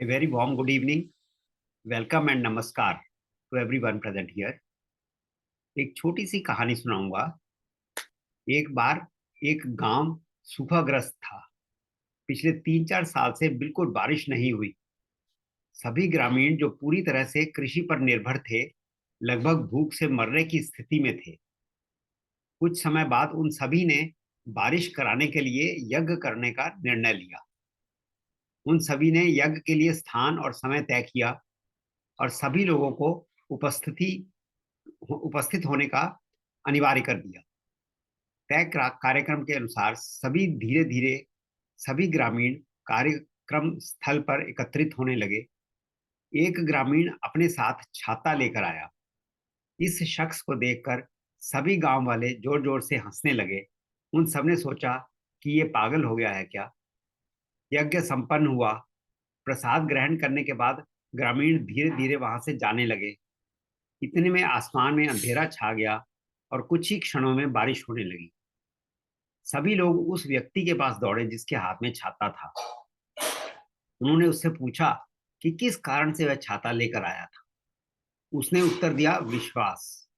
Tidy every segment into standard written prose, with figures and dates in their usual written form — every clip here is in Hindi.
A very warm good evening, welcome and namaskar to everyone present here. एक छोटी सी कहानी सुनाऊंगा। एक बार एक गांव सूखाग्रस्त था। पिछले 3-4 साल से बिल्कुल बारिश नहीं हुई। सभी ग्रामीण जो पूरी तरह से कृषि पर निर्भर थे, लगभग भूख से मरने की स्थिति में थे। कुछ समय बाद उन सभी ने बारिश कराने के लिए यज्ञ करने का निर्णय लिया। उन सभी ने यज्ञ के लिए स्थान और समय तय किया और सभी लोगों को उपस्थिति उपस्थित होने का अनिवार्य कर दिया। तय कार्यक्रम के अनुसार सभी ग्रामीण कार्यक्रम स्थल पर एकत्रित होने लगे। एक ग्रामीण अपने साथ छाता लेकर आया। इस शख्स को देखकर सभी गांव वाले जोर जोर से हंसने लगे। उन सबने सोचा कि ये पागल हो गया है क्या। यज्ञ संपन्न हुआ। प्रसाद ग्रहण करने के बाद ग्रामीण धीरे धीरे वहां से जाने लगे। इतने में आसमान में अंधेरा छा गया और कुछ ही क्षणों में बारिश होने लगी। सभी लोग उस व्यक्ति के पास दौड़े जिसके हाथ में छाता था। उन्होंने उससे पूछा कि किस कारण से वह छाता लेकर आया था। उसने उत्तर दिया, विश्वास।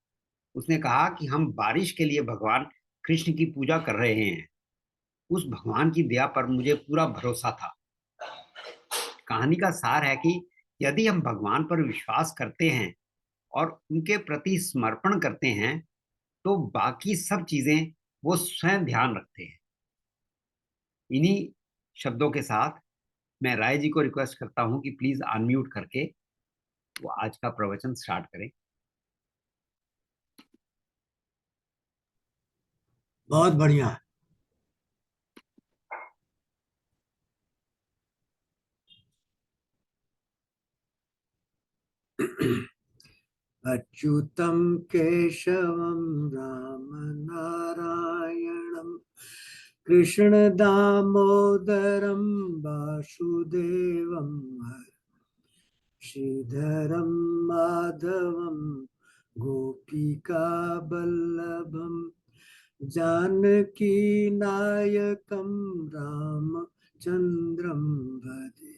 उसने कहा कि हम बारिश के लिए भगवान कृष्ण की पूजा कर रहे हैं। उस भगवान की दया पर मुझे पूरा भरोसा था। कहानी का सार है कि यदि हम भगवान पर विश्वास करते हैं और उनके प्रति समर्पण करते हैं तो बाकी सब चीजें वो स्वयं ध्यान रखते हैं। इन्हीं शब्दों के साथ मैं राय जी को रिक्वेस्ट करता हूं कि प्लीज अनम्यूट करके वो आज का प्रवचन स्टार्ट करें। बहुत बढ़िया। अच्युतम केशवम राम नारायणम कृष्ण दामोदरम वासुदेवम श्रीधरम माधवम गोपिका बल्लभम जानकी नायकम रामचंद्रम भजे।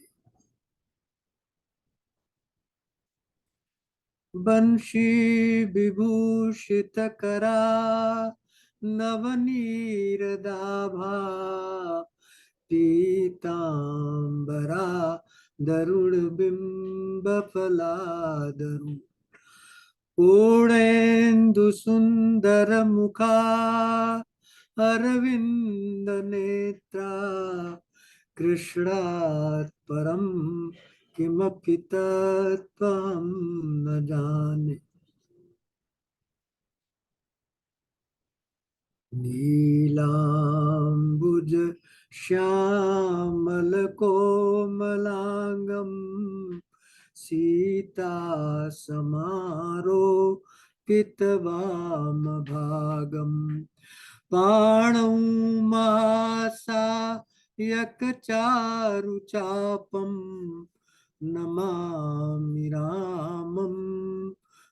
बंशी विभूषित करा नवनीरदाभा पीतांबरा दरुण बिंब फलादरु पूर्णेन्दु सुंदर मुखा अरविंद नेत्रा कृष्णात् परम किमपि तत्त्वं न जाने। नीलांबुज श्यामल कोमलांगम सीता समारोपित वाम भागम पाणौ महासायक चारुचापम नमामि रामं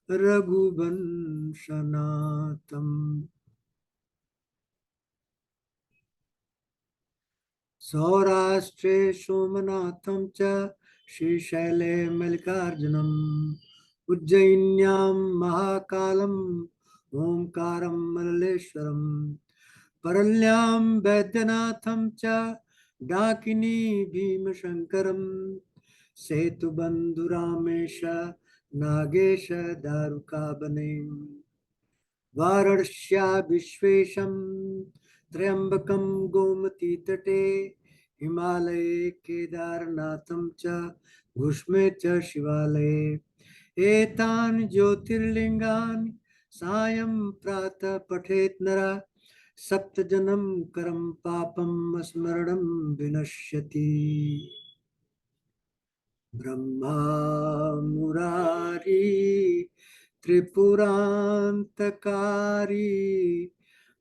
रघुवंशनाथम। सौराष्ट्रे सोमनाथं च श्रीशैले मल्लिकार्जुनम् उज्जयिन्यां महाकालम् ओंकारं मल्लेश्वरम् परल्यां वैद्यनाथं च डाकिनी भीमशंकरम् सेतुबन्धुरामेश नागेश दारुकावने वाराणस्या विश्वेशं त्र्यंबकं गोमती तटे हिमालये केदारनाथं च भूष्मे च शिवालये एतानि ज्योतिर्लिंगानि सायं प्रातः पठेत् नरः सप्तजन्म करम पापम स्मरणं विनश्यति। ब्रह्मा मुरारी त्रिपुरांतकारी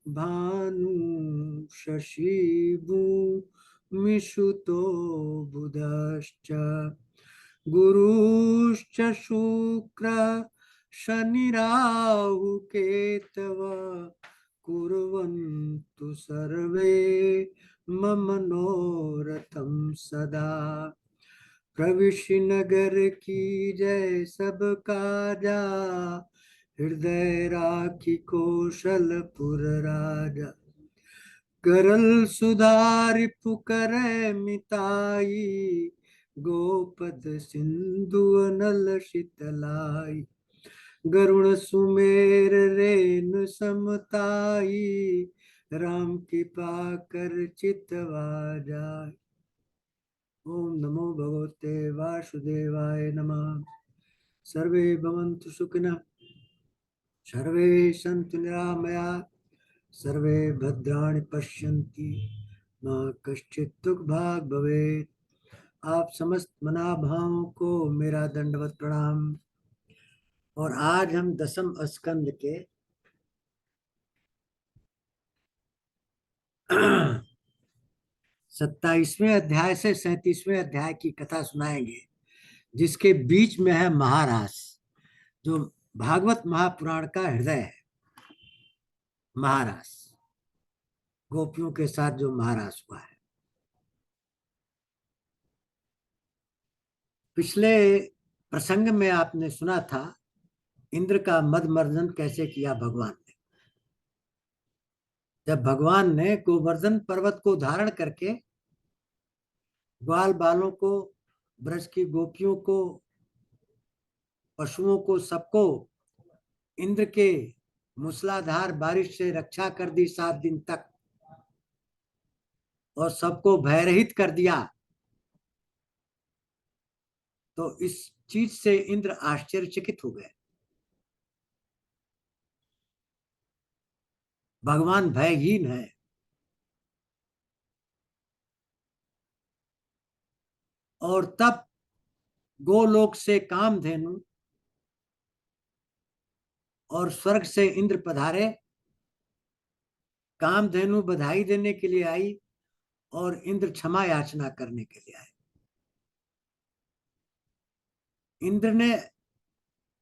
भानु शशिभूमिसुतो बुधश्च गुरुश्च शुक्र शनिराहु केतवः कुर्वन्तु सर्वे मम मनोरथं सदा। प्रविशि नगर की जय सब काजा, हृदय राखी कौशलपुर राजा। करल सुधारि पुकरै मिताई, गोपद सिंधु अनल शीतलाई। गरुण सुमेर रेणु समताई, राम कृपा कर चितवा जाय। ओम नमो भगवते वासुदेवाय नमः। सर्वे भवन्तु सुखिनः, सर्वे सन्तु निरामया, सर्वे भद्राणि पश्यन्ति, मां कश्चित् दुर्भाग् भवेत्। आप समस्त मनाभावों को मेरा दंडवत प्रणाम। और आज हम दसम स्कंद के 27वें अध्याय से 37वें अध्याय की कथा सुनाएंगे, जिसके बीच में है महारास, जो भागवत महापुराण का हृदय है। महारास, गोपियों के साथ जो महारास हुआ है। पिछले प्रसंग में आपने सुना था इंद्र का मदमर्दन कैसे किया भगवान ने। जब भगवान ने गोवर्धन पर्वत को धारण करके ग्वाल बालों को, ब्रज की गोपियों को, पशुओं को, सबको इंद्र के मूसलाधार बारिश से रक्षा कर दी 7 दिन तक, और सबको भयरहित कर दिया, तो इस चीज से इंद्र आश्चर्यचकित हो गए। भगवान भयहीन है। और तब गोलोक से कामधेनु और स्वर्ग से इंद्र पधारे। कामधेनु बधाई देने के लिए आई और इंद्र क्षमा याचना करने के लिए आए। इंद्र ने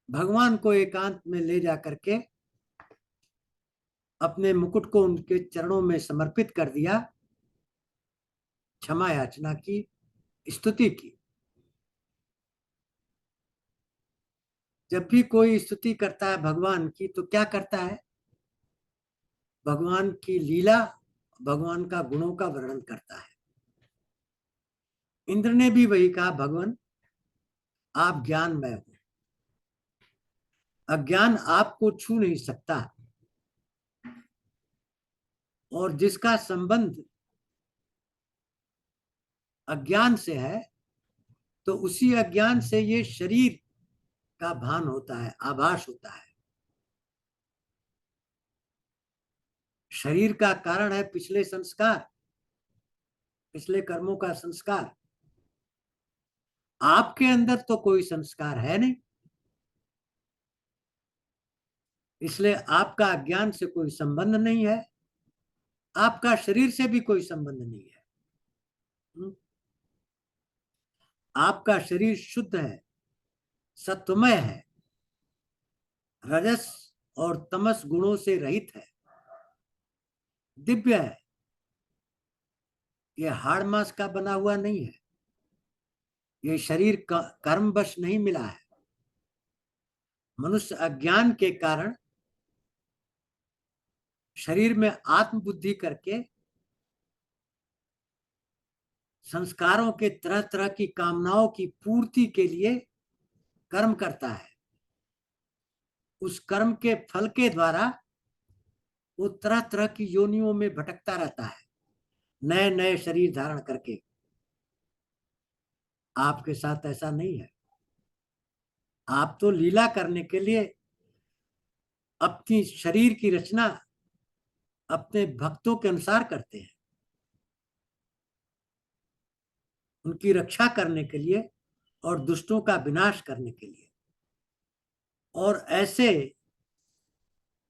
भगवान को एकांत में ले जाकर के अपने मुकुट को उनके चरणों में समर्पित कर दिया, क्षमा याचना की, स्तुति की। जब भी कोई स्तुति करता है भगवान की, तो क्या करता है? भगवान की लीला, भगवान का गुणों का वर्णन करता है। इंद्र ने भी वही कहा, भगवान आप ज्ञानमय हो, अज्ञान आपको छू नहीं सकता, और जिसका संबंध अज्ञान से है, तो उसी अज्ञान से ये शरीर का भान होता है, आभास होता है। शरीर का कारण है पिछले संस्कार, पिछले कर्मों का संस्कार। आपके अंदर तो कोई संस्कार है नहीं, इसलिए आपका अज्ञान से कोई संबंध नहीं है, आपका शरीर से भी कोई संबंध नहीं है। आपका शरीर शुद्ध है, सत्वमय है, रजस और तमस गुणों से रहित है, दिव्य है। यह हाड़ मांस का बना हुआ नहीं है, यह शरीर का कर्मवश नहीं मिला है। मनुष्य अज्ञान के कारण शरीर में आत्मबुद्धि करके संस्कारों के तरह तरह की कामनाओं की पूर्ति के लिए कर्म करता है। उस कर्म के फल के द्वारा वो तरह तरह की योनियों में भटकता रहता है, नए नए शरीर धारण करके। आपके साथ ऐसा नहीं है। आप तो लीला करने के लिए अपनी शरीर की रचना अपने भक्तों के अनुसार करते हैं, उनकी रक्षा करने के लिए और दुष्टों का विनाश करने के लिए। और ऐसे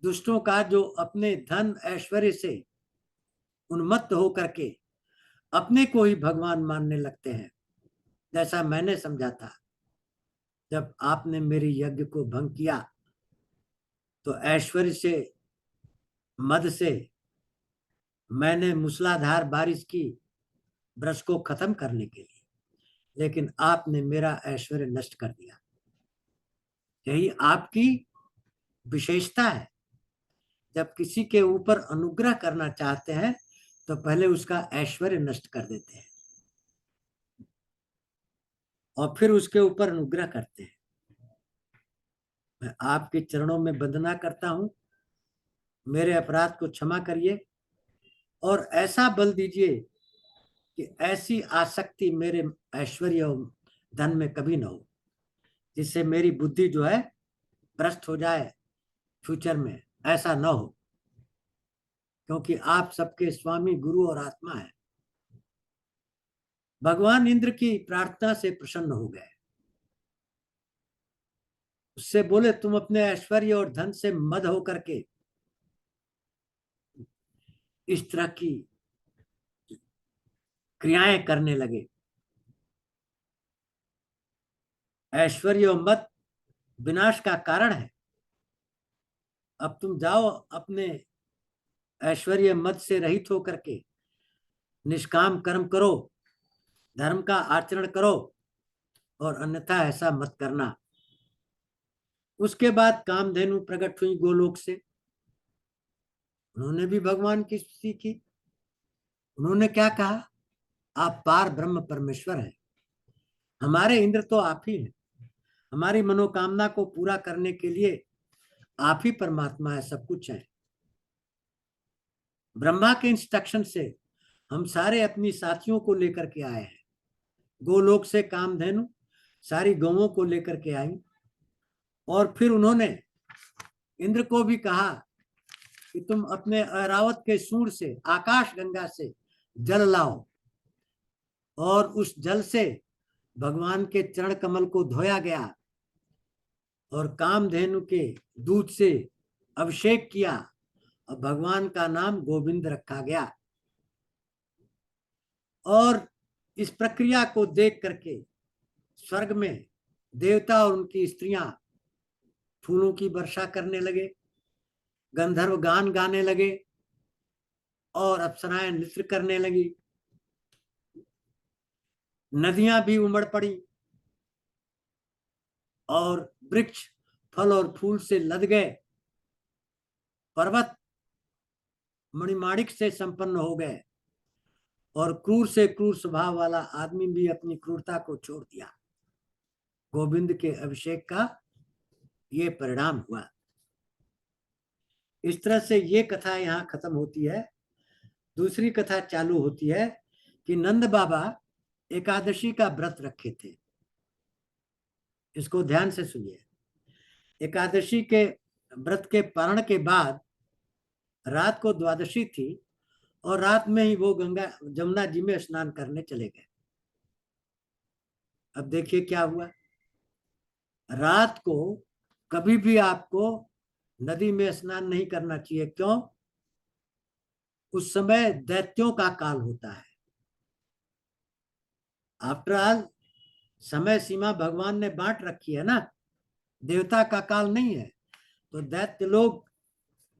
दुष्टों का जो अपने धन ऐश्वर्य से उन्मत्त होकर के अपने को ही भगवान मानने लगते हैं, जैसा मैंने समझा था। जब आपने मेरे यज्ञ को भंग किया, तो ऐश्वर्य से, मद से मैंने मूसलाधार बारिश की ब्रज को खत्म करने के लिए, लेकिन आपने मेरा ऐश्वर्य नष्ट कर दिया। यही आपकी विशेषता है। जब किसी के ऊपर अनुग्रह करना चाहते हैं तो पहले उसका ऐश्वर्य नष्ट कर देते हैं और फिर उसके ऊपर अनुग्रह करते हैं। मैं आपके चरणों में वंदना करता हूं, मेरे अपराध को क्षमा करिए और ऐसा बल दीजिए कि ऐसी आसक्ति मेरे ऐश्वर्य और धन में कभी ना हो, जिससे मेरी बुद्धि जो है भ्रष्ट हो जाए फ्यूचर में। ऐसा ना हो, क्योंकि आप सबके स्वामी, गुरु और आत्मा है। भगवान इंद्र की प्रार्थना से प्रसन्न हो गए। उससे बोले, तुम अपने ऐश्वर्य और धन से मद होकर के इस तरह की क्रियाएं करने लगे। ऐश्वर्य और मद विनाश का कारण है। अब तुम जाओ, अपने ऐश्वर्य मद से रहित होकर के निष्काम कर्म करो, धर्म का आचरण करो, और अन्यथा ऐसा मत करना। उसके बाद कामधेनु प्रकट हुई गोलोक से। उन्होंने भी भगवान की स्तुति की। उन्होंने क्या कहा? आप पार ब्रह्म परमेश्वर हैं। हमारे इंद्र तो आप ही हैं। हमारी मनोकामना को पूरा करने के लिए आप ही परमात्मा है, सब कुछ है। ब्रह्मा के इंस्ट्रक्शन से हम सारे अपनी साथियों को लेकर के आए हैं। गोलोक से कामधेनु सारी गौओं को लेकर के आई और फिर उन्होंने इंद्र को भी कहा कि तुम अपने ऐरावत के सूंड से, आकाश गंगा से जल लाओ, और उस जल से भगवान के चरण कमल को धोया गया और कामधेनु के दूध से अभिषेक किया और भगवान का नाम गोविंद रखा गया। और इस प्रक्रिया को देख करके स्वर्ग में देवता और उनकी स्त्रियां फूलों की वर्षा करने लगे, गंधर्व गान गाने लगे और अप्सराएं नृत्य करने लगी। नदियां भी उमड़ पड़ी और वृक्ष फल और फूल से लद गए। पर्वत मणिमाणिक से संपन्न हो गए और क्रूर से क्रूर स्वभाव वाला आदमी भी अपनी क्रूरता को छोड़ दिया। गोविंद के अभिषेक का ये परिणाम हुआ। इस तरह से ये कथा यहाँ खत्म होती है। दूसरी कथा चालू होती है कि नंद बाबा एकादशी का व्रत रखे थे। इसको ध्यान से सुनिए। एकादशी के व्रत के पारण के बाद रात को द्वादशी थी और रात में ही वो गंगा जमुना जी में स्नान करने चले गए। अब देखिए क्या हुआ। रात को कभी भी आपको नदी में स्नान नहीं करना चाहिए। क्यों? उस समय दैत्यों का काल होता है। आफ्टर ऑल समय सीमा भगवान ने बांट रखी है ना, देवता का काल नहीं है। तो दैत्य लोग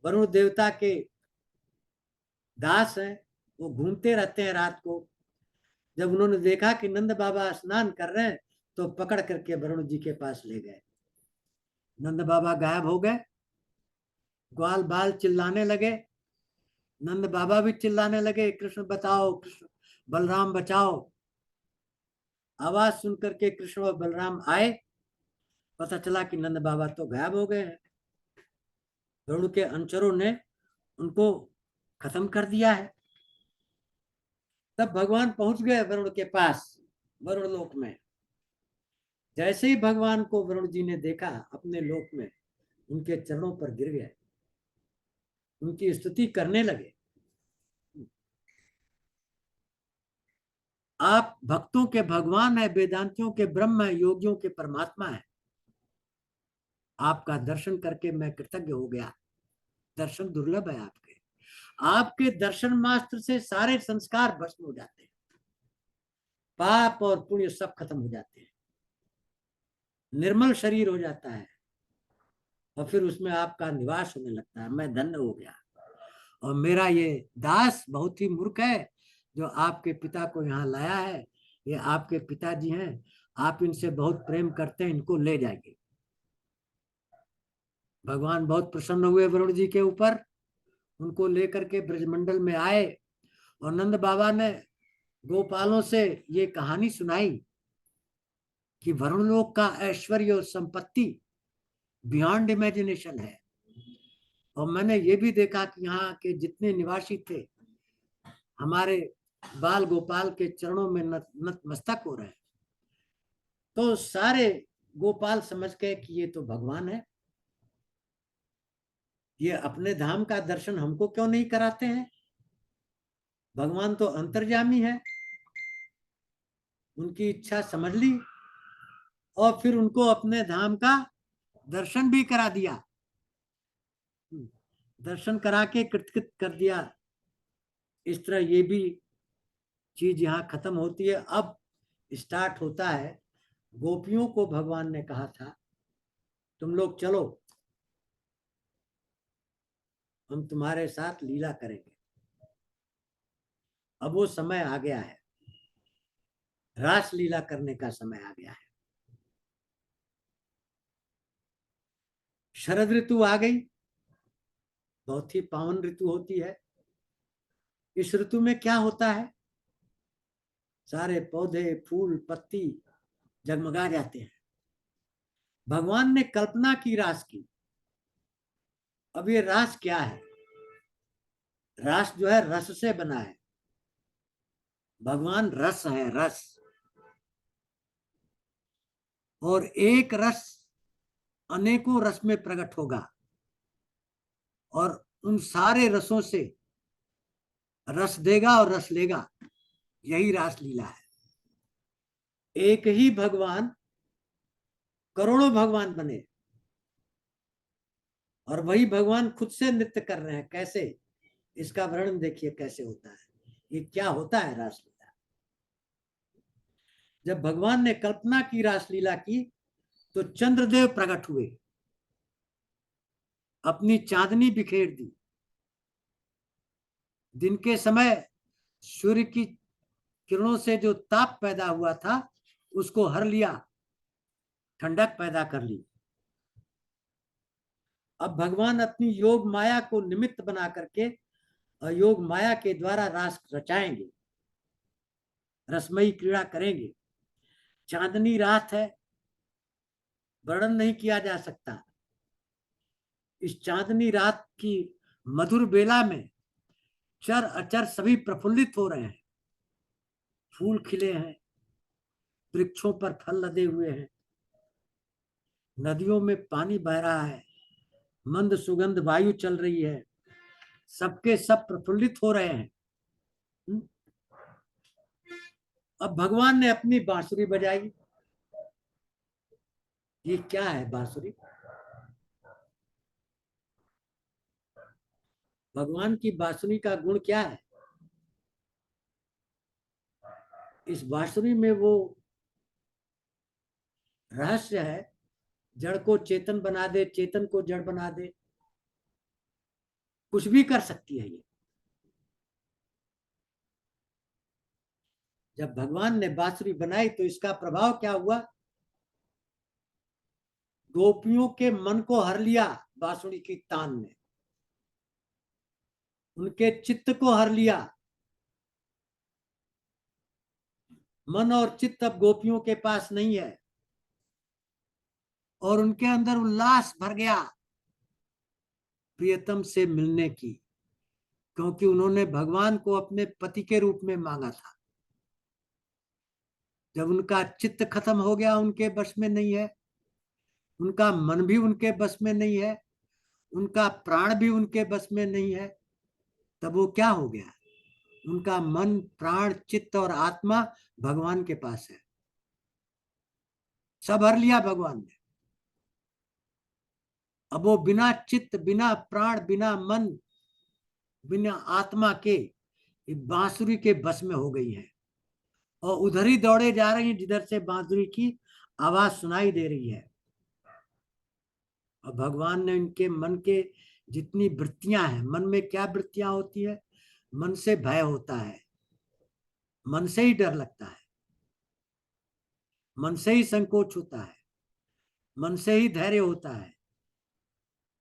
वरुण देवता के दास हैं, वो घूमते रहते हैं रात को। जब उन्होंने देखा कि नंद बाबा स्नान कर रहे हैं तो पकड़ करके वरुण जी के पास ले गए। नंद बाबा गायब हो गए। ग्वाल बाल चिल्लाने लगे, नंद बाबा भी चिल्लाने लगे, कृष्ण बताओ, कृष्ण बलराम बचाओ। आवाज सुनकर के कृष्ण और बलराम आए। पता चला कि नंद बाबा तो गायब हो गए हैं। वरुण के अनुचरों ने उनको खत्म कर दिया है। तब भगवान पहुंच गए वरुण के पास, वरुण लोक में। जैसे ही भगवान को वरुण जी ने देखा अपने लोक में, उनके चरणों पर गिर गए, उनकी स्तुति करने लगे। आप भक्तों के भगवान है, वेदांतियों के ब्रह्म है, योगियों के परमात्मा है। आपका दर्शन करके मैं कृतज्ञ हो गया। दर्शन दुर्लभ है आपके। आपके दर्शन मात्र से सारे संस्कार भस्म हो जाते हैं, पाप और पुण्य सब खत्म हो जाते हैं, निर्मल शरीर हो जाता है और फिर उसमें आपका निवास होने लगता है। मैं धन्य हो गया। और मेरा ये दास बहुत ही मूर्ख है जो आपके पिता को यहाँ लाया है। ये आपके पिताजी हैं, आप इनसे बहुत प्रेम करते हैं, इनको ले जाइए। भगवान बहुत प्रसन्न हुए वरुण जी के ऊपर, उनको लेकर के ब्रजमंडल में आए और नंद बाबा ने गोपालों से ये कहानी सुनाई कि वरुण लोक का ऐश्वर्य और संपत्ति बियॉन्ड इमेजिनेशन है। और मैंने ये भी देखा कि यहाँ के जितने निवासी थे हमारे बाल गोपाल के चरणों में नतमस्तक हो रहे हैं। तो सारे गोपाल समझ गए कि ये तो भगवान है, ये अपने धाम का दर्शन हमको क्यों नहीं कराते हैं, भगवान तो अंतर्यामी है। उनकी इच्छा समझ ली और फिर उनको अपने धाम का दर्शन भी करा दिया, दर्शन करा के कृतकृत कर दिया। इस तरह ये भी चीज यहाँ खत्म होती है। अब स्टार्ट होता है, गोपियों को भगवान ने कहा था तुम लोग चलो, हम तुम्हारे साथ लीला करेंगे। अब वो समय आ गया है, रास लीला करने का समय आ गया है। शरद ऋतु आ गई, बहुत ही पावन ऋतु होती है। इस ऋतु में क्या होता है, सारे पौधे फूल पत्ती जगमगा जाते हैं। भगवान ने कल्पना की रास की। अब ये रास क्या है, रास जो है रस से बना है। भगवान रस है, रस। और एक रस अनेकों रस में प्रकट होगा और उन सारे रसों से रस देगा और रस लेगा। यही रास लीला है। एक ही भगवान करोड़ों भगवान बने और वही भगवान खुद से नृत्य कर रहे हैं। कैसे, इसका वर्णन देखिए कैसे होता है, ये क्या होता है रासलीला। जब भगवान ने कल्पना की रासलीला की तो चंद्रदेव प्रकट हुए, अपनी चांदनी बिखेर दी। दिन के समय सूर्य की किरणों से जो ताप पैदा हुआ था उसको हर लिया, ठंडक पैदा कर ली। अब भगवान अपनी योग माया को निमित्त बना करके योग माया के द्वारा रास रचाएंगे, रसमयी क्रीड़ा करेंगे। चांदनी रात है, वर्णन नहीं किया जा सकता। इस चांदनी रात की मधुर बेला में चर अचर सभी प्रफुल्लित हो रहे हैं। फूल खिले हैं, वृक्षों पर फल लदे हुए हैं, नदियों में पानी बह रहा है, मंद सुगंध वायु चल रही है, सबके सब प्रफुल्लित हो रहे हैं। अब भगवान ने अपनी बांसुरी बजाई। ये क्या है बांसुरी, भगवान की बांसुरी का गुण क्या है। इस बांसुरी में वो रहस्य है, जड़ को चेतन बना दे, चेतन को जड़ बना दे, कुछ भी कर सकती है ये। जब भगवान ने बांसुरी बनाई तो इसका प्रभाव क्या हुआ, गोपियों के मन को हर लिया बांसुरी की तान ने, उनके चित्त को हर लिया। मन और चित्त अब गोपियों के पास नहीं है और उनके अंदर उल्लास भर गया प्रियतम से मिलने की, क्योंकि उन्होंने भगवान को अपने पति के रूप में मांगा था। जब उनका चित्त खत्म हो गया, उनके बस में नहीं है, उनका मन भी उनके बस में नहीं है, उनका प्राण भी उनके बस में नहीं है, तब वो क्या हो गया, उनका मन प्राण चित्त और आत्मा भगवान के पास है। सब हर लिया भगवान ने। अब वो बिना चित्त बिना प्राण बिना मन बिना आत्मा के बांसुरी के बस में हो गई है और उधर ही दौड़े जा रही हैं जिधर से बांसुरी की आवाज सुनाई दे रही है। और भगवान ने उनके मन के जितनी वृत्तियां हैं, मन में क्या वृत्तियां होती है, मन से भय होता है, मन से ही डर लगता है, मन से ही संकोच होता है, मन से ही धैर्य होता है,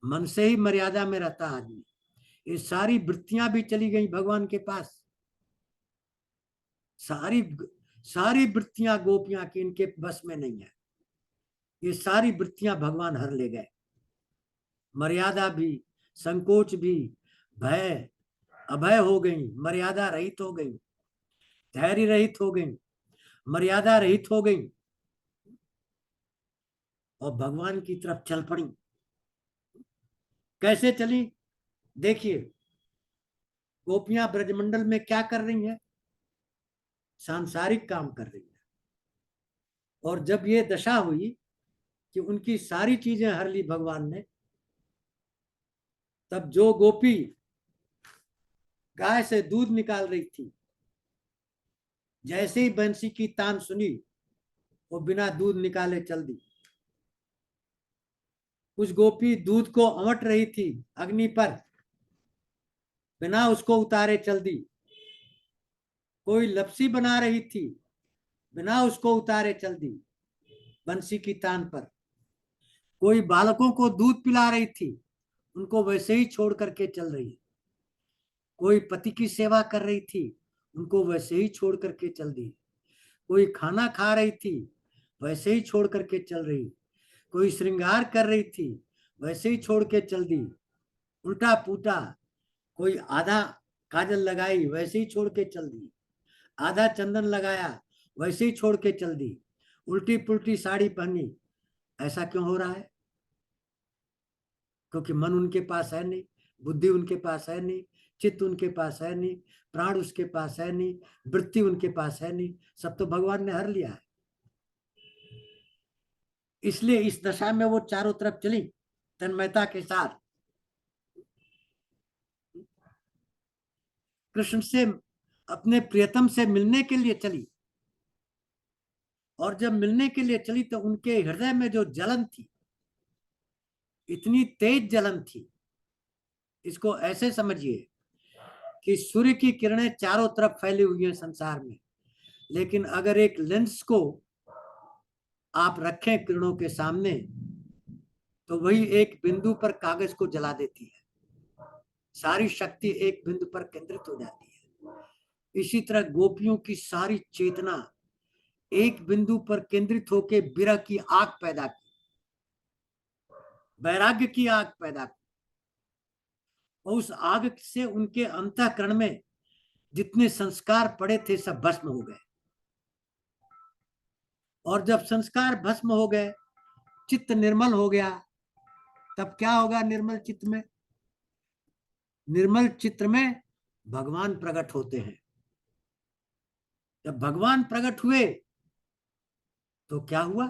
मन से ही मर्यादा में रहता है आदमी। ये सारी वृत्तियां भी चली गई भगवान के पास। सारी सारी वृत्तियां गोपियां की इनके बस में नहीं है। ये सारी वृत्तियां भगवान हर ले गए। मर्यादा भी, संकोच भी, भय अभय हो गई, मर्यादा रहित हो गई, धैर्य रहित हो गई, मर्यादा रहित हो गई और भगवान की तरफ चल पड़ी। कैसे चली? देखिए, गोपियां ब्रजमंडल में क्या कर रही हैं? सांसारिक काम कर रही हैं। और जब ये दशा हुई कि उनकी सारी चीजें हर ली भगवान ने, तब जो गोपी गाय से दूध निकाल रही थी, जैसे ही बंसी की तान सुनी, वो बिना दूध निकाले चल दी। कुछ गोपी दूध को अमट रही थी अग्नि पर, बिना उसको उतारे चल दी। कोई लपसी बना रही थी, बिना उसको उतारे चल दी बंसी की तान पर। कोई बालकों को दूध पिला रही थी, उनको वैसे ही छोड़ करके चल रही। कोई पति की सेवा कर रही थी, उनको वैसे ही छोड़ करके चल दी। कोई खाना खा रही थी, वैसे ही छोड़ करके चल रही। कोई श्रृंगार कर रही थी, वैसे ही छोड़ के चल दी। उल्टा पुल्टा, कोई आधा काजल लगाई, वैसे ही छोड़ के चल दी। आधा चंदन लगाया, वैसे ही छोड़ के चल दी। उल्टी पुल्टी साड़ी पहनी। ऐसा क्यों हो रहा है? क्योंकि मन उनके पास है नहीं, बुद्धि उनके पास है नहीं, चित्त उनके पास है नहीं, प्राण उसके पास है नहीं, वृत्ति उनके पास है नहीं। सब तो भगवान ने हर लिया है। इसलिए इस दशा में वो चारों तरफ चली तन्मयता के साथ। कृष्ण से, अपने प्रियतम से मिलने के लिए चली। और जब मिलने के लिए चली तो उनके हृदय में जो जलन थी, इतनी तेज जलन थी, इसको ऐसे समझिए कि सूर्य की किरणें चारों तरफ फैली हुई हैं संसार में, लेकिन अगर एक लेंस को आप रखें किरणों के सामने, तो वही एक बिंदु पर कागज को जला देती है। सारी शक्ति एक बिंदु पर केंद्रित हो जाती है। इसी तरह गोपियों की सारी चेतना एक बिंदु पर केंद्रित होकर विरह की आग पैदा की, वैराग्य की आग पैदा की। और उस आग से उनके अंतःकरण में जितने संस्कार पड़े थे सब भस्म हो गए। और जब संस्कार भस्म हो गए, चित्त निर्मल हो गया, तब क्या होगा? निर्मल चित्त में, निर्मल चित्त में भगवान प्रकट होते हैं। जब भगवान प्रकट हुए तो क्या हुआ?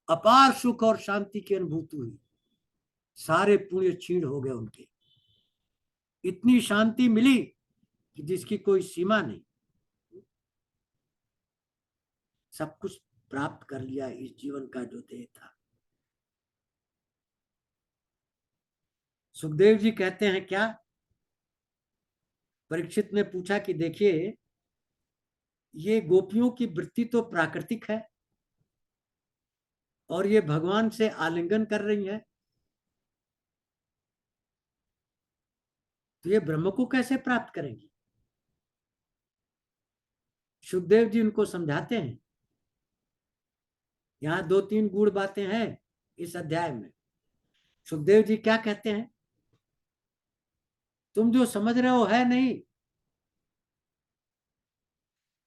अपार सुख और शांति की अनुभूति हुई। सारे पुण्य क्षीण हो गए उनके। इतनी शांति मिली कि जिसकी कोई सीमा नहीं। सब कुछ प्राप्त कर लिया इस जीवन का जो देह था। सुखदेव जी कहते हैं क्या? परीक्षित ने पूछा कि देखिए, ये गोपियों की वृत्ति तो प्राकृतिक है और ये भगवान से आलिंगन कर रही है, तो ये ब्रह्म को कैसे प्राप्त करेंगी? सुखदेव जी उनको समझाते हैं। यहाँ दो तीन गूढ़ बातें हैं इस अध्याय में। सुखदेव जी क्या कहते हैं? तुम जो समझ रहे हो है नहीं।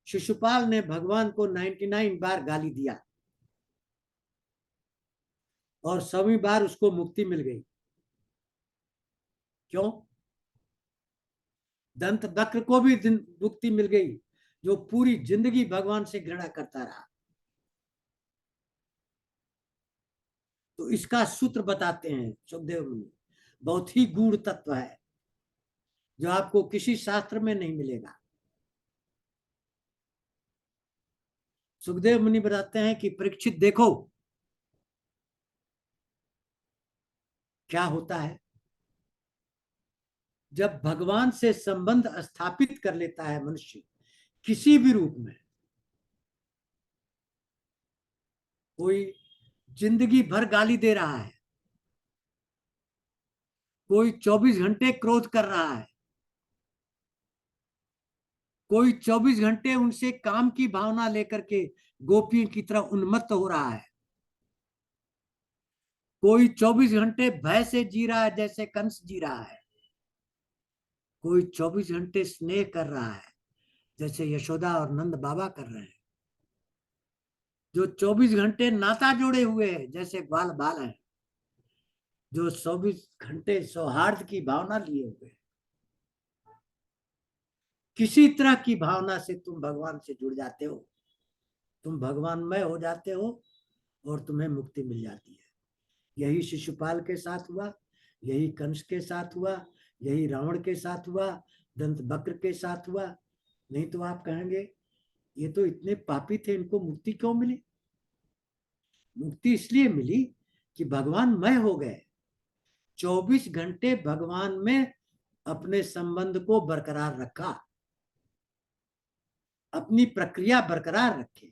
शिशुपाल ने भगवान को 99 बार गाली दिया और 100वीं बार उसको मुक्ति मिल गई। क्यों? दंत वक्र को भी मुक्ति मिल गई, जो पूरी जिंदगी भगवान से घृणा करता रहा। तो इसका सूत्र बताते हैं सुखदेव मुनि। बहुत ही गूढ़ तत्व है जो आपको किसी शास्त्र में नहीं मिलेगा। सुखदेव मुनि बताते हैं कि परीक्षित देखो, क्या होता है जब भगवान से संबंध स्थापित कर लेता है मनुष्य किसी भी रूप में, कोई जिंदगी भर गाली दे रहा है, कोई 24 घंटे क्रोध कर रहा है, कोई 24 घंटे उनसे काम की भावना लेकर के गोपियों की तरह उन्मत्त हो रहा है, कोई 24 घंटे भय से जी रहा है जैसे कंस जी रहा है, कोई 24 घंटे स्नेह कर रहा है जैसे यशोदा और नंद बाबा कर रहे हैं, जो 24 घंटे नाता जोड़े हुए हैं जैसे ग्वाल बाल हैं, जो 24 घंटे सौहार्द की भावना लिए हुए हैं। किसी तरह की भावना से तुम भगवान से जुड़ जाते हो, तुम भगवानमय हो जाते हो और तुम्हें मुक्ति मिल जाती है। यही शिशुपाल के साथ हुआ, यही कंस के साथ हुआ, यही रावण के साथ हुआ, दंत वक्र के साथ हुआ। नहीं तो आप कहेंगे ये तो इतने पापी थे, इनको मुक्ति क्यों मिली? मुक्ति इसलिए मिली कि भगवान मय हो गए, 24 घंटे भगवान में अपने संबंध को बरकरार रखा, अपनी प्रक्रिया बरकरार रखे।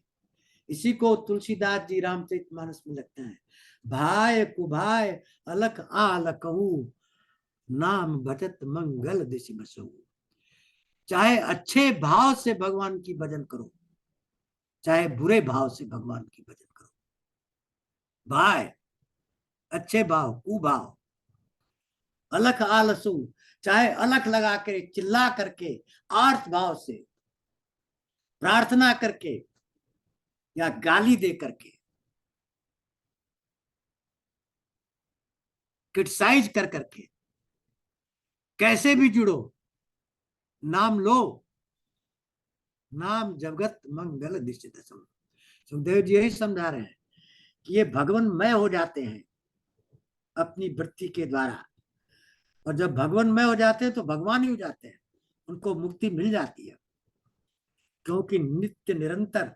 इसी को तुलसीदास जी रामचरितमानस में लगता है, भाय कुभाय अलख आलखहु, नाम भजत मंगल दिशि बसहु। चाहे अच्छे भाव से भगवान की भजन करो, चाहे बुरे भाव से भगवान की भजन करो। भाई अच्छे भाव, कुभाव, अलख आलसु, चाहे अलख लगा के चिल्ला करके आर्त भाव से प्रार्थना करके या गाली दे करके क्रिटिसाइज कर करके कैसे भी जुड़ो, नाम लो, नाम जगत मंगल निश्चित। सुखदेव जी यही समझा रहे हैं कि ये भगवानमय हो जाते हैं अपनी वृत्ति के द्वारा, और जब भगवानमय हो जाते हैं तो भगवान ही हो जाते हैं, उनको मुक्ति मिल जाती है। क्योंकि नित्य निरंतर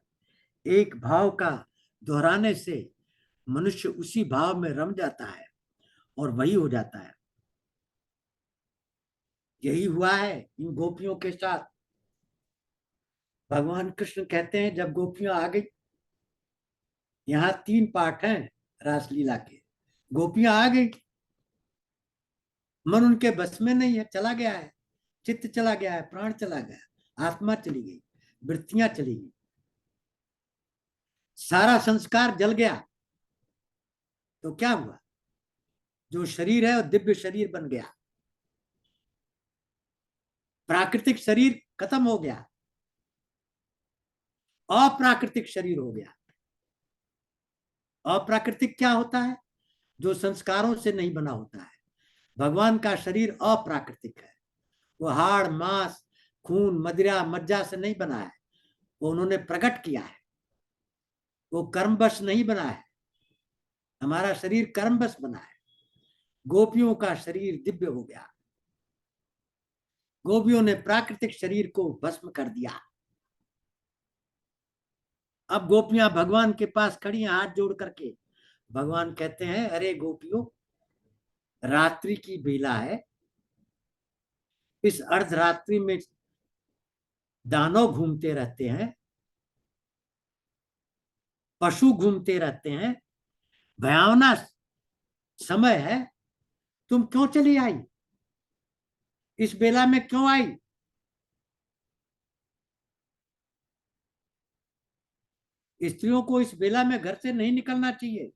एक भाव का दोहराने से मनुष्य उसी भाव में रम जाता है और वही हो जाता है। यही हुआ है इन गोपियों के साथ। भगवान कृष्ण कहते हैं जब गोपियां आ गई, यहाँ 3 पार्ट हैं रासलीला के। गोपियां आ गई, मन उनके बस में नहीं है, चला गया है, चित्त चला गया है, प्राण चला गया, आत्मा चली गई, वृत्तियां चली गई, सारा संस्कार जल गया। तो क्या हुआ? जो शरीर है वो दिव्य शरीर बन गया, प्राकृतिक शरीर खत्म हो गया, अप्राकृतिक शरीर हो गया। अप्राकृतिक क्या होता है? जो संस्कारों से नहीं बना होता है। भगवान का शरीर अप्राकृतिक है, वो हाड़ मांस खून मदिरा मज्जा से नहीं बना है, वो उन्होंने प्रकट किया है, वो कर्मवश नहीं बना है। हमारा शरीर कर्मवश बना है। गोपियों का शरीर दिव्य हो गया, गोपियों ने प्राकृतिक शरीर को भस्म कर दिया। अब गोपियां भगवान के पास खड़ी हैं हाथ जोड़ करके। भगवान कहते हैं अरे गोपियों, रात्रि की बेला है, इस अर्धरात्रि में दानव घूमते रहते हैं, पशु घूमते रहते हैं, भयावना समय है, तुम क्यों चली आई? इस बेला में क्यों आई? स्त्रियों को इस बेला में घर से नहीं निकलना चाहिए।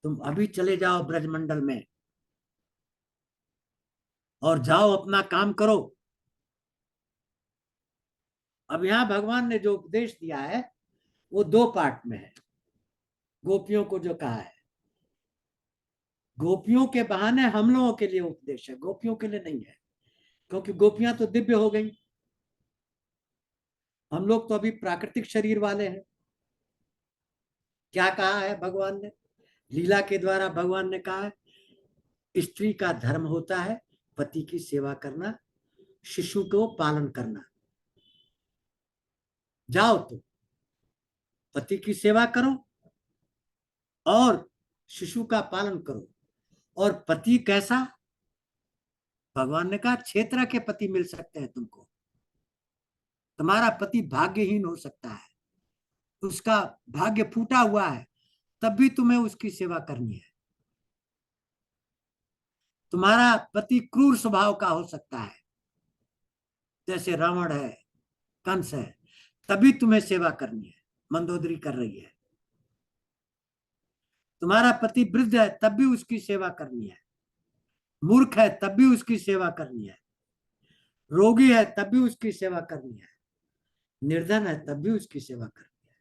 तुम अभी चले जाओ ब्रजमंडल में और जाओ अपना काम करो। अब यहां भगवान ने जो उपदेश दिया है वो 2 पार्ट में है। गोपियों को जो कहा है, गोपियों के बहाने हम लोगों के लिए उपदेश है, गोपियों के लिए नहीं है, क्योंकि गोपियां तो दिव्य हो गई, हम लोग तो अभी प्राकृतिक शरीर वाले हैं। क्या कहा है भगवान ने? लीला के द्वारा भगवान ने कहा है स्त्री का धर्म होता है पति की सेवा करना, शिशु को पालन करना। जाओ तो पति की सेवा करो और शिशु का पालन करो। और पति कैसा? भगवान ने कहा 6 तरह के पति मिल सकते हैं तुमको। तुम्हारा पति भाग्यहीन हो सकता है, उसका भाग्य फूटा हुआ है, तब भी तुम्हें उसकी सेवा करनी है। तुम्हारा पति क्रूर स्वभाव का हो सकता है, जैसे रावण है, कंस है, तभी तुम्हें सेवा करनी है, मंदोदरी कर रही है। तुम्हारा पति वृद्ध है, तब भी उसकी सेवा करनी है। मूर्ख है, तब भी उसकी सेवा करनी है। रोगी है, तब भी उसकी सेवा करनी है। निर्धन है, तब भी उसकी सेवा करनी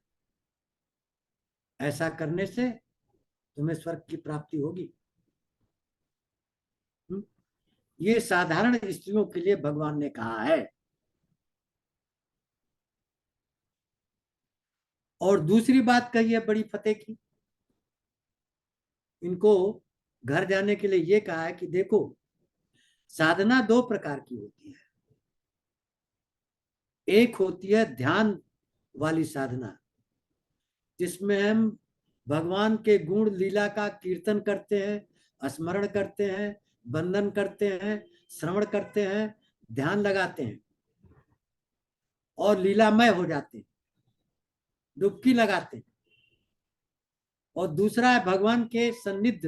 है। ऐसा करने से तुम्हें स्वर्ग की प्राप्ति होगी। ये साधारण स्त्रियों के लिए भगवान ने कहा है। और दूसरी बात कही है बड़ी फतेह की, इनको घर जाने के लिए ये कहा है कि देखो, साधना दो प्रकार की होती है। एक होती है ध्यान वाली साधना, जिसमें हम भगवान के गुण लीला का कीर्तन करते हैं, स्मरण करते हैं, वंदन करते हैं, श्रवण करते हैं, ध्यान लगाते हैं और लीलामय हो जाते हैं, डुबकी लगाते हैं। और दूसरा है भगवान के सन्निध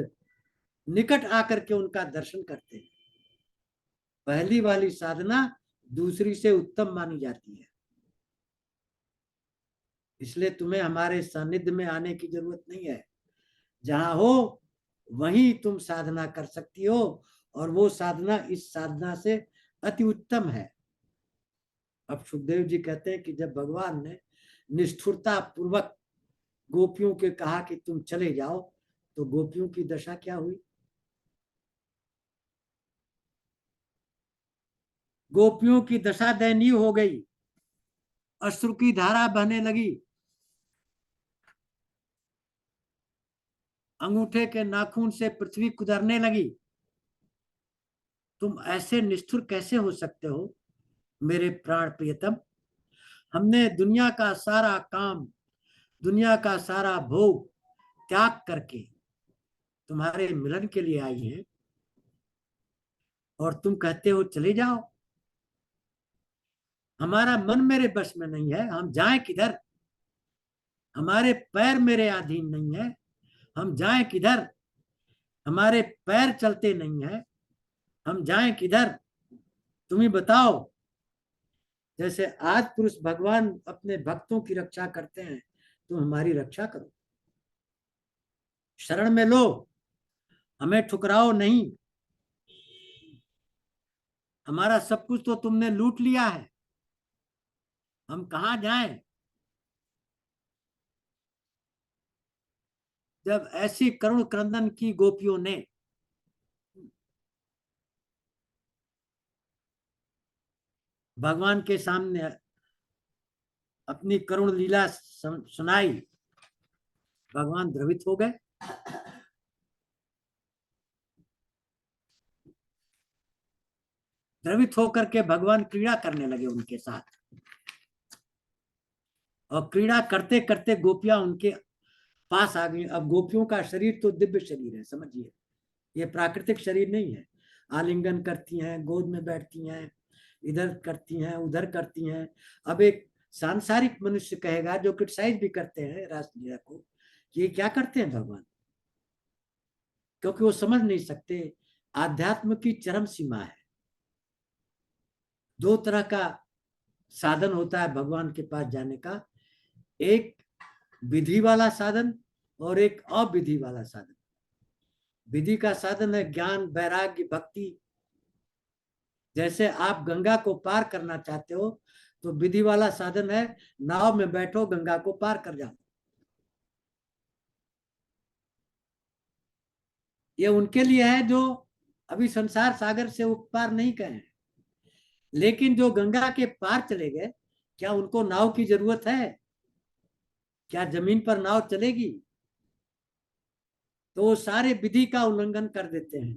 निकट आकर के उनका दर्शन करते हैं। पहली वाली साधना दूसरी से उत्तम मानी जाती है। इसलिए तुम्हें हमारे सानिध्य में आने की जरूरत नहीं है। जहां हो वहीं तुम साधना कर सकती हो, और वो साधना इस साधना से अति उत्तम है। अब सुखदेव जी कहते हैं कि जब भगवान ने निष्ठुरता पूर्वक गोपियों के कहा कि तुम चले जाओ, तो गोपियों की दशा क्या हुई? गोपियों की दशा दयनीय हो गई, अश्रु की धारा बहने लगी, अंगूठे के नाखून से पृथ्वी कुदरने लगी। तुम ऐसे निष्ठुर कैसे हो सकते हो मेरे प्राण प्रियतम? हमने दुनिया का सारा काम, दुनिया का सारा भोग त्याग करके तुम्हारे मिलन के लिए आई हैं, और तुम कहते हो चले जाओ। हमारा मन मेरे बस में नहीं है, हम जाएं किधर? हमारे पैर मेरे अधीन नहीं है, हम जाएं किधर? हमारे पैर चलते नहीं है, हम जाएं किधर? तुम ही बताओ। जैसे आज पुरुष भगवान अपने भक्तों की रक्षा करते हैं, तुम हमारी रक्षा करो, शरण में लो, हमें ठुकराओ नहीं। हमारा सब कुछ तो तुमने लूट लिया है, हम कहां जाएं? जब ऐसी करुण क्रंदन की गोपियों ने भगवान के सामने अपनी करुण लीला सुनाई, भगवान द्रवित हो गए। द्रवित होकर के भगवान क्रीड़ा करने लगे उनके साथ, और क्रीड़ा करते करते गोपियां उनके पास आ गई। अब गोपियों का शरीर तो दिव्य शरीर है, समझिए, ये प्राकृतिक शरीर नहीं है। आलिंगन करती हैं, गोद में बैठती हैं, इधर करती हैं, उधर करती हैं। अब एक सांसारिक मनुष्य कहेगा, जो क्रिटिसाइज भी करते हैं रासलीला को, कि ये क्या करते हैं भगवान, क्योंकि वो समझ नहीं सकते आध्यात्म की चरम सीमा है। दो तरह का साधन होता है भगवान के पास जाने का, एक विधि वाला साधन और एक अविधि वाला साधन। विधि का साधन है ज्ञान, वैराग्य, भक्ति। जैसे आप गंगा को पार करना चाहते हो, तो विधि वाला साधन है नाव में बैठो, गंगा को पार कर जाओ। ये उनके लिए है जो अभी संसार सागर से पार नहीं गए हैं। लेकिन जो गंगा के पार चले गए, क्या उनको नाव की जरूरत है? क्या जमीन पर नाव चलेगी? तो वो सारे विधि का उल्लंघन कर देते हैं।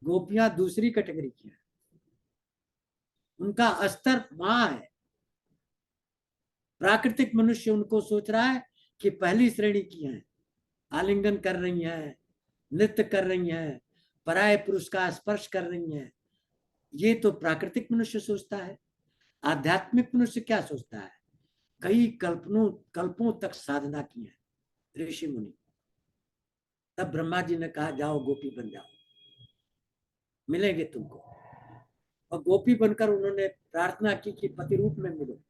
गोपियां दूसरी कैटेगरी की हैं, उनका स्तर वहां है। प्राकृतिक मनुष्य उनको सोच रहा है कि पहली श्रेणी की हैं, आलिंगन कर रही हैं, नृत्य कर रही हैं, पराये पुरुष का स्पर्श कर रही हैं। ये तो प्राकृतिक मनुष्य सोचता है। आध्यात्मिक मनुष्य क्या सोचता है? कई कल्पों तक साधना की है ऋषि मुनि। तब ब्रह्मा जी ने कहा जाओ गोपी बन जाओ, मिलेंगे तुमको। और गोपी बनकर उन्होंने प्रार्थना की कि पति रूप में मिलो।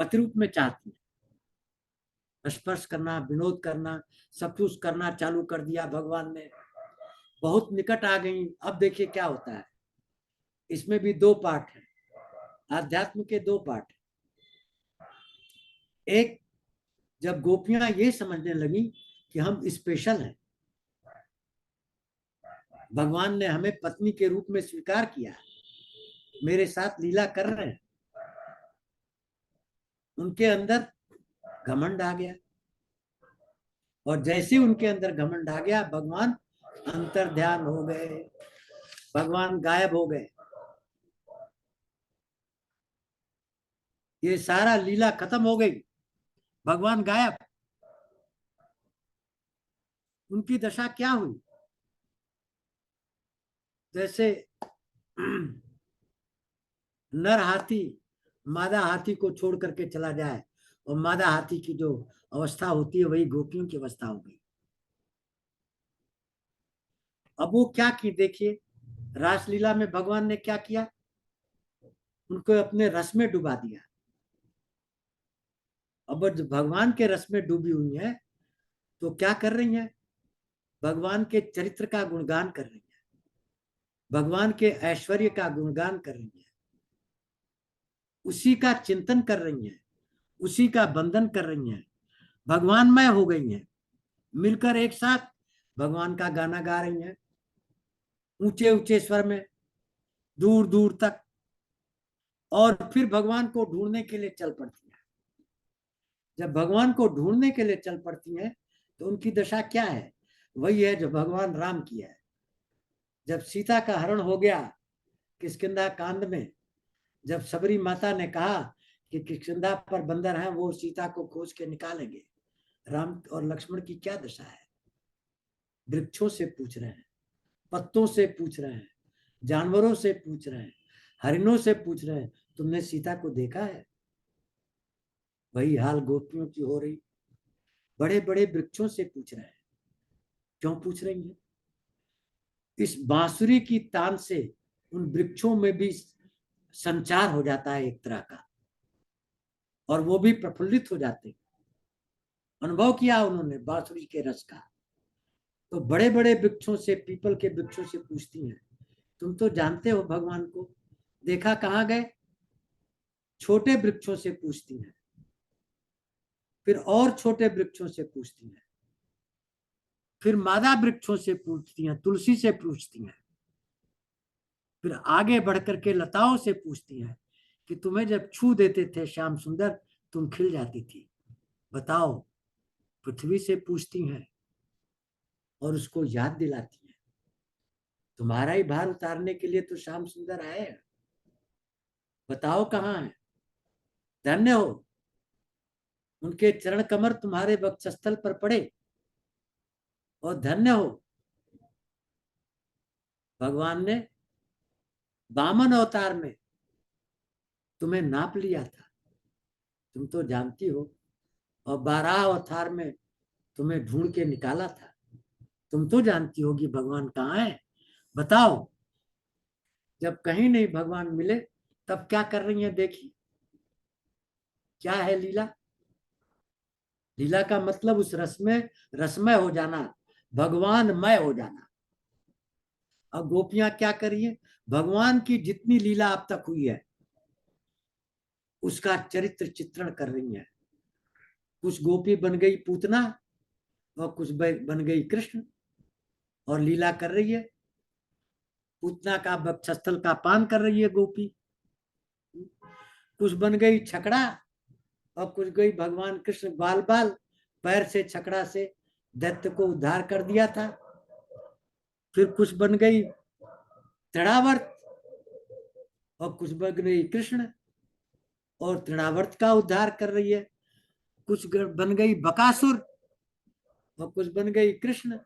पति रूप में चाहती है, स्पर्श करना, विनोद करना, सब कुछ करना चालू कर दिया भगवान ने। बहुत निकट आ गई। अब देखिए क्या होता है। इसमें भी दो पार्ट है, आध्यात्म के दो पार्ट। एक, जब गोपियां ये समझने लगी कि हम स्पेशल हैं, भगवान ने हमें पत्नी के रूप में स्वीकार किया, मेरे साथ लीला कर रहे हैं, उनके अंदर घमंड आ गया। और जैसे उनके अंदर घमंड आ गया, भगवान अंतर ध्यान हो गए, भगवान गायब हो गए। ये सारा लीला खत्म हो गई, भगवान गायब। उनकी दशा क्या हुई? जैसे नर हाथी मादा हाथी को छोड़ करके चला जाए, और मादा हाथी की जो अवस्था होती है वही गोपियों की अवस्था हो गई। अब वो क्या की, देखिए रासलीला में भगवान ने क्या किया, उनको अपने रस में डुबा दिया। अब जब भगवान के रस में डूबी हुई है तो क्या कर रही है, भगवान के चरित्र का गुणगान कर रही है, भगवान के ऐश्वर्य का गुणगान कर रही है, उसी का चिंतन कर रही है, उसी का बंधन कर रही है, भगवानमय हो गई है। मिलकर एक साथ भगवान का गाना गा रही है, ऊंचे ऊंचे स्वर में, दूर दूर तक। और फिर भगवान को ढूंढने के लिए चल पड़ती है। जब भगवान को ढूंढने के लिए चल पड़ती हैं तो उनकी दशा क्या है? वही है जो भगवान राम की है। जब सीता का हरण हो गया किष्किंधा कांड में, जब सबरी माता ने कहा कि किष्किंधा पर बंदर हैं, वो सीता को खोज के निकालेंगे, राम और लक्ष्मण की क्या दशा है? वृक्षों से पूछ रहे हैं, पत्तों से पूछ रहे हैं, जानवरों से पूछ रहे हैं, हरिणों से पूछ रहे हैं, तुमने सीता को देखा है? वही हाल गोपियों की हो रही, बड़े बड़े वृक्षों से पूछ रहे हैं। क्यों पूछ रही हैं? इस बांसुरी की तान से उन वृक्षों में भी संचार हो जाता है एक तरह का, और वो भी प्रफुल्लित हो जाते। अनुभव किया उन्होंने बांसुरी के रस का। तो बड़े बड़े वृक्षों से, पीपल के वृक्षों से पूछती हैं, तुम तो जानते हो भगवान को, देखा कहाँ गए? छोटे वृक्षों से पूछती हैं, फिर और छोटे वृक्षों से पूछती हैं, फिर मादा वृक्षों से पूछती हैं, तुलसी से पूछती हैं, फिर आगे बढ़ करके लताओं से पूछती हैं कि तुम्हें जब छू देते थे श्याम सुंदर, तुम खिल जाती थी, बताओ। पृथ्वी से पूछती हैं और उसको याद दिलाती हैं, तुम्हारा ही भार उतारने के लिए तो श्याम सुंदर आए हैं, बताओ कहाँ है? धन्य हो, उनके चरण कमर तुम्हारे वक्षस्थल पर पड़े, और धन्य हो, भगवान ने वामन अवतार में तुम्हें नाप लिया था, तुम तो जानती हो, और बारह अवतार में तुम्हें ढूंढ के निकाला था, तुम तो जानती होगी भगवान कहाँ है, बताओ। जब कहीं नहीं भगवान मिले तब क्या कर रही है, देखिए क्या है लीला। लीला का मतलब उस रस में रसमय हो जाना, भगवानमय हो जाना। अब गोपियां क्या करिए, भगवान की जितनी लीला अब तक हुई है उसका चरित्र चित्रण कर रही है। कुछ गोपी बन गई पूतना, और कुछ बन गई कृष्ण, और लीला कर रही है। पूतना का वक्षस्थल का पान कर रही है गोपी, कुछ बन गई छकड़ा, और कुछ गई भगवान कृष्ण बाल बाल पैर से छकड़ा से दैत्य को उद्धार कर दिया था। फिर कुछ बन गई तृणावर्त, और कुछ बन गई कृष्ण और तृणावर्त का उद्धार कर रही है। कुछ बन गई बकासुर, और कुछ बन गई कृष्ण,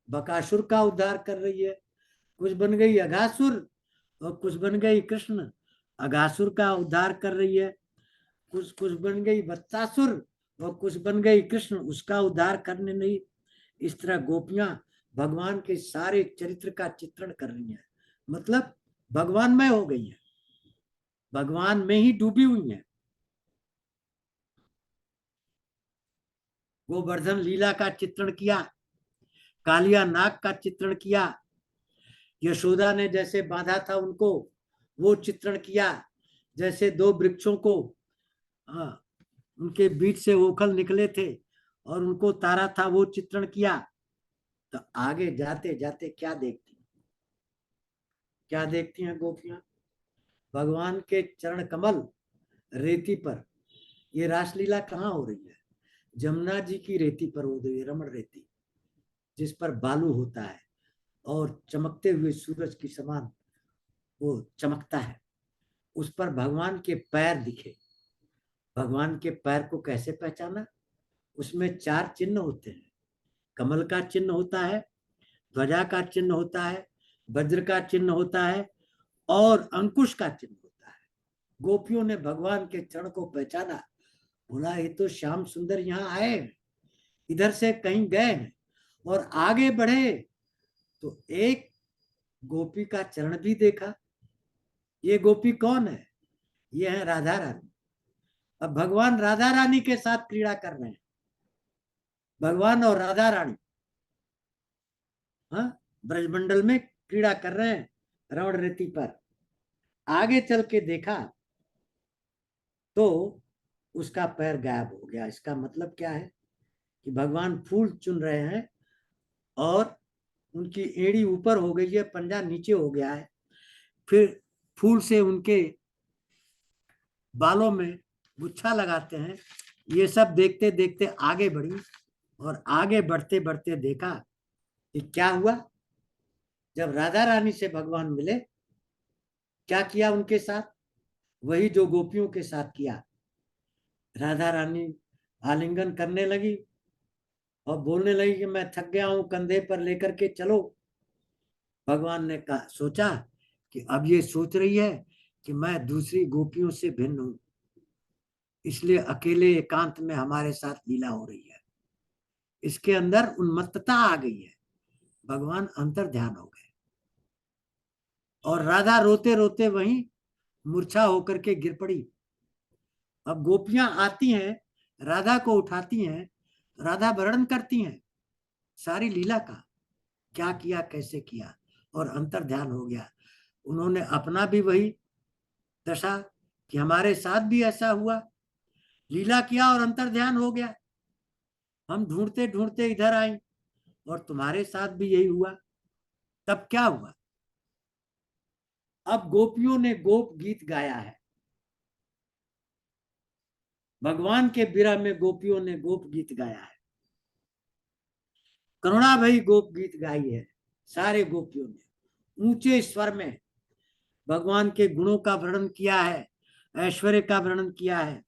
बकासुर का उद्धार कर रही है। कुछ बन गई अघासुर, और कुछ बन गई कृष्ण, अघासुर का उद्धार कर रही है। कुछ कुछ बन गई बत्तासुर और कुछ बन गई कृष्ण, उसका उद्धार करने नहीं। इस तरह गोपियां भगवान के सारे चरित्र का चित्रण कर रही हैं, मतलब भगवानमय हो गई है, भगवान में ही डूबी हुई है। गोवर्धन लीला का चित्रण किया, कालिया नाग का चित्रण किया, यशोदा ने जैसे बांधा था उनको वो चित्रण किया, जैसे दो वृक्षों को उनके बीच से ओखल निकले थे और उनको तारा था वो चित्रण किया। तो आगे जाते जाते क्या देखती हैं गोपियां? भगवान के चरण कमल रेती पर। ये रासलीला कहाँ हो रही है? जमुना जी की रेती पर हो रही है, रमण रेती, जिस पर बालू होता है और चमकते हुए सूरज की समान वो चमकता है। उस पर भगवान के पैर दिखे। भगवान के पैर को कैसे पहचाना? उसमें 4 चिन्ह होते हैं। कमल का चिन्ह होता है, ध्वजा का चिन्ह होता है, वज्र का चिन्ह होता है और अंकुश का चिन्ह होता है। गोपियों ने भगवान के चरण को पहचाना, बोला ये तो श्याम सुंदर यहाँ आए, इधर से कहीं गए हैं, और आगे बढ़े तो एक गोपी का चरण भी देखा। ये गोपी कौन है? ये है राधा रानी। अब भगवान राधा रानी के साथ क्रीड़ा कर रहे हैं, भगवान और राधा रानी हाँ ब्रजमंडल में क्रीड़ा कर रहे हैं रवण रेती पर। आगे चल के देखा तो उसका पैर गायब हो गया। इसका मतलब क्या है कि भगवान फूल चुन रहे हैं और उनकी एड़ी ऊपर हो गई है, पंजा नीचे हो गया है। फिर फूल से उनके बालों में गुच्छा लगाते हैं। ये सब देखते देखते आगे बढ़ी और आगे बढ़ते बढ़ते देखा कि क्या हुआ। जब राधा रानी से भगवान मिले, क्या किया उनके साथ? वही जो गोपियों के साथ किया। राधा रानी आलिंगन करने लगी और बोलने लगी कि मैं थक गया हूं, कंधे पर लेकर के चलो। भगवान ने कहा, सोचा कि अब ये सोच रही है कि मैं दूसरी गोपियों से भिन्न हूं, इसलिए अकेले एकांत में हमारे साथ लीला हो रही है। इसके अंदर उन्मत्तता आ गई है। भगवान अंतर ध्यान हो गए और राधा रोते रोते वहीं मूर्छा होकर के गिर पड़ी। अब गोपियां आती हैं, राधा को उठाती हैं, राधा वर्णन करती हैं सारी लीला का, क्या किया कैसे किया, और अंतर ध्यान हो गया। उन्होंने अपना भी वही दशा कि हमारे साथ भी ऐसा हुआ, लीला किया और अंतर ध्यान हो गया। हम ढूंढते ढूंढते इधर आई और तुम्हारे साथ भी यही हुआ। तब क्या हुआ? अब गोपियों ने गोप गीत गाया है। भगवान के विरह में गोपियों ने गोप गीत गाया है, करुणा भई गोप गीत गाई है सारे गोपियों ने। ऊंचे स्वर में भगवान के गुणों का वर्णन किया है, ऐश्वर्य का वर्णन किया है।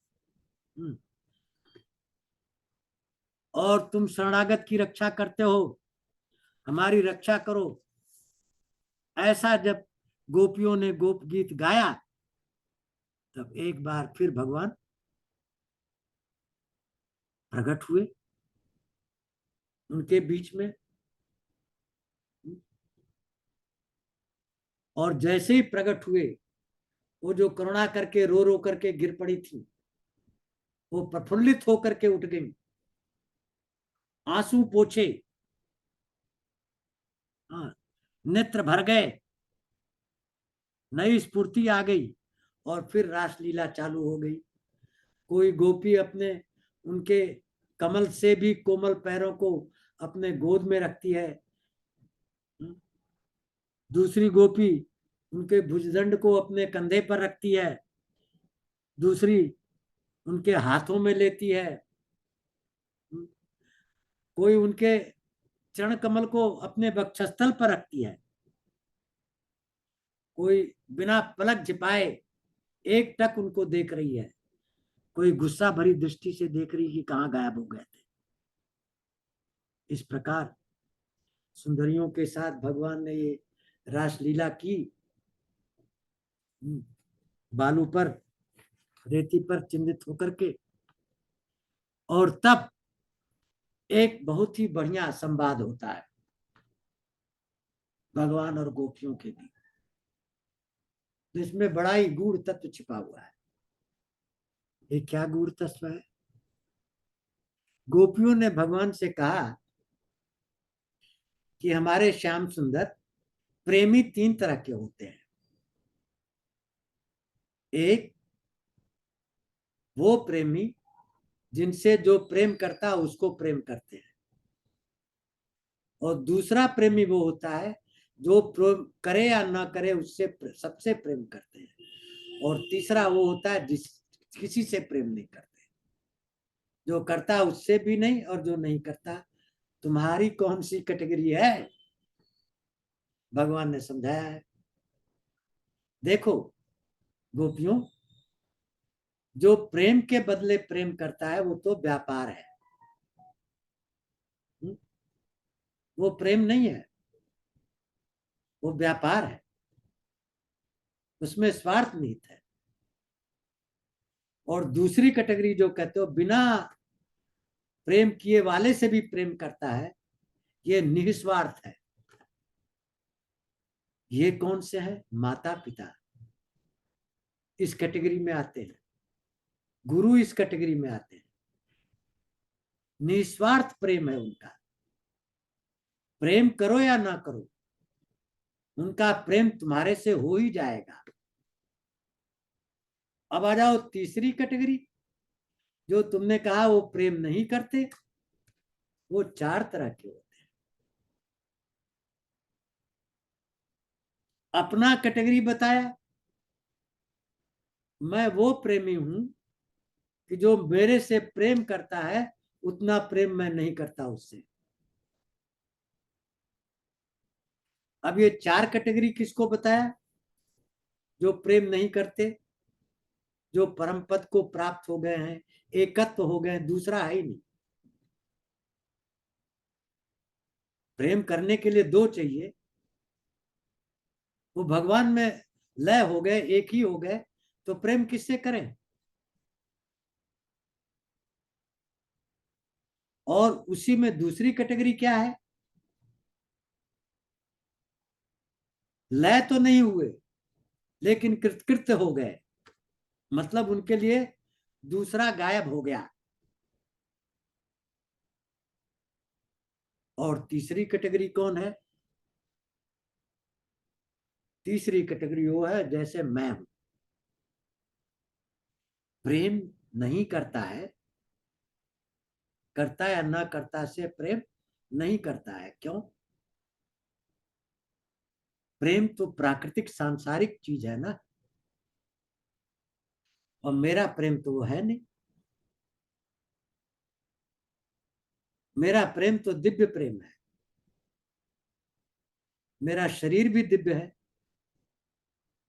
और तुम शरणागत की रक्षा करते हो, हमारी रक्षा करो। ऐसा जब गोपियों ने गोप गीत गाया, तब एक बार फिर भगवान प्रकट हुए उनके बीच में। और जैसे ही प्रकट हुए, वो जो करुणा करके रो रो करके गिर पड़ी थी, वो प्रफुल्लित होकर के उठ गई, आंसू पोछे, हाँ, नेत्र भर गए, नई स्फूर्ति आ गई और फिर रासलीला चालू हो गई। कोई गोपी अपने उनके कमल से भी कोमल पैरों को अपने गोद में रखती है, दूसरी गोपी उनके भुजदंड को अपने कंधे पर रखती है, दूसरी उनके हाथों में लेती है, कोई उनके चरण कमल को अपने वक्षस्थल पर रखती है, कोई बिना पलक झिपाए एक टक उनको देख रही है, कोई गुस्सा भरी दृष्टि से देख रही कि कहाँ गायब हो गए थे। इस प्रकार सुंदरियों के साथ भगवान ने ये रासलीला की बालू पर। रेती पर चिन्हित होकर के। और तब एक बहुत ही बढ़िया संवाद होता है भगवान और गोपियों के बीच, जिसमें बड़ा ही गूढ़ तत्व छिपा हुआ है। ये क्या गूढ़ तत्व है? गोपियों ने भगवान से कहा कि हमारे श्याम सुंदर, प्रेमी तीन तरह के होते हैं। एक, वो प्रेमी जिनसे जो प्रेम करता है उसको प्रेम करते हैं। और दूसरा प्रेमी वो होता है जो प्रेम करे या ना करे उससे सबसे प्रेम करते हैं। और तीसरा वो होता है जिस किसी से प्रेम नहीं करते, जो करता है उससे भी नहीं और जो नहीं करता। तुम्हारी कौन सी कैटेगरी है? भगवान ने समझाया है। देखो गोपियों, जो प्रेम के बदले प्रेम करता है वो तो व्यापार है। वो प्रेम नहीं है, वो व्यापार है, उसमें स्वार्थ निहित है। और दूसरी कैटेगरी जो कहते हो बिना प्रेम किए वाले से भी प्रेम करता है, ये निस्वार्थ है। ये कौन से है? माता पिता इस कैटेगरी में आते हैं, गुरु इस कैटेगरी में आते हैं। निस्वार्थ प्रेम है उनका। प्रेम करो या ना करो, उनका प्रेम तुम्हारे से हो ही जाएगा। अब आ जाओ तीसरी कैटेगरी, जो तुमने कहा वो प्रेम नहीं करते। वो चार तरह के होते हैं। अपना कैटेगरी बताया, मैं वो प्रेमी हूं कि जो मेरे से प्रेम करता है उतना प्रेम मैं नहीं करता उससे। अब ये चार कैटेगरी किसको बताया? जो प्रेम नहीं करते, जो परम पद को प्राप्त हो गए हैं, एकत्व हो गए, दूसरा है ही नहीं। प्रेम करने के लिए दो चाहिए, वो भगवान में लय हो गए, एक ही हो गए, तो प्रेम किससे करें? और उसी में दूसरी कैटेगरी क्या है? लय तो नहीं हुए लेकिन कृतकृत्य हो गए, मतलब उनके लिए दूसरा गायब हो गया। और तीसरी कैटेगरी कौन है? तीसरी कैटेगरी वो है जैसे मैं हूं, प्रेम नहीं करता है, करता या ना करता से प्रेम नहीं करता है। क्यों? प्रेम तो प्राकृतिक सांसारिक चीज है ना, और मेरा प्रेम तो वो है नहीं। मेरा प्रेम तो दिव्य प्रेम है। मेरा शरीर भी दिव्य है,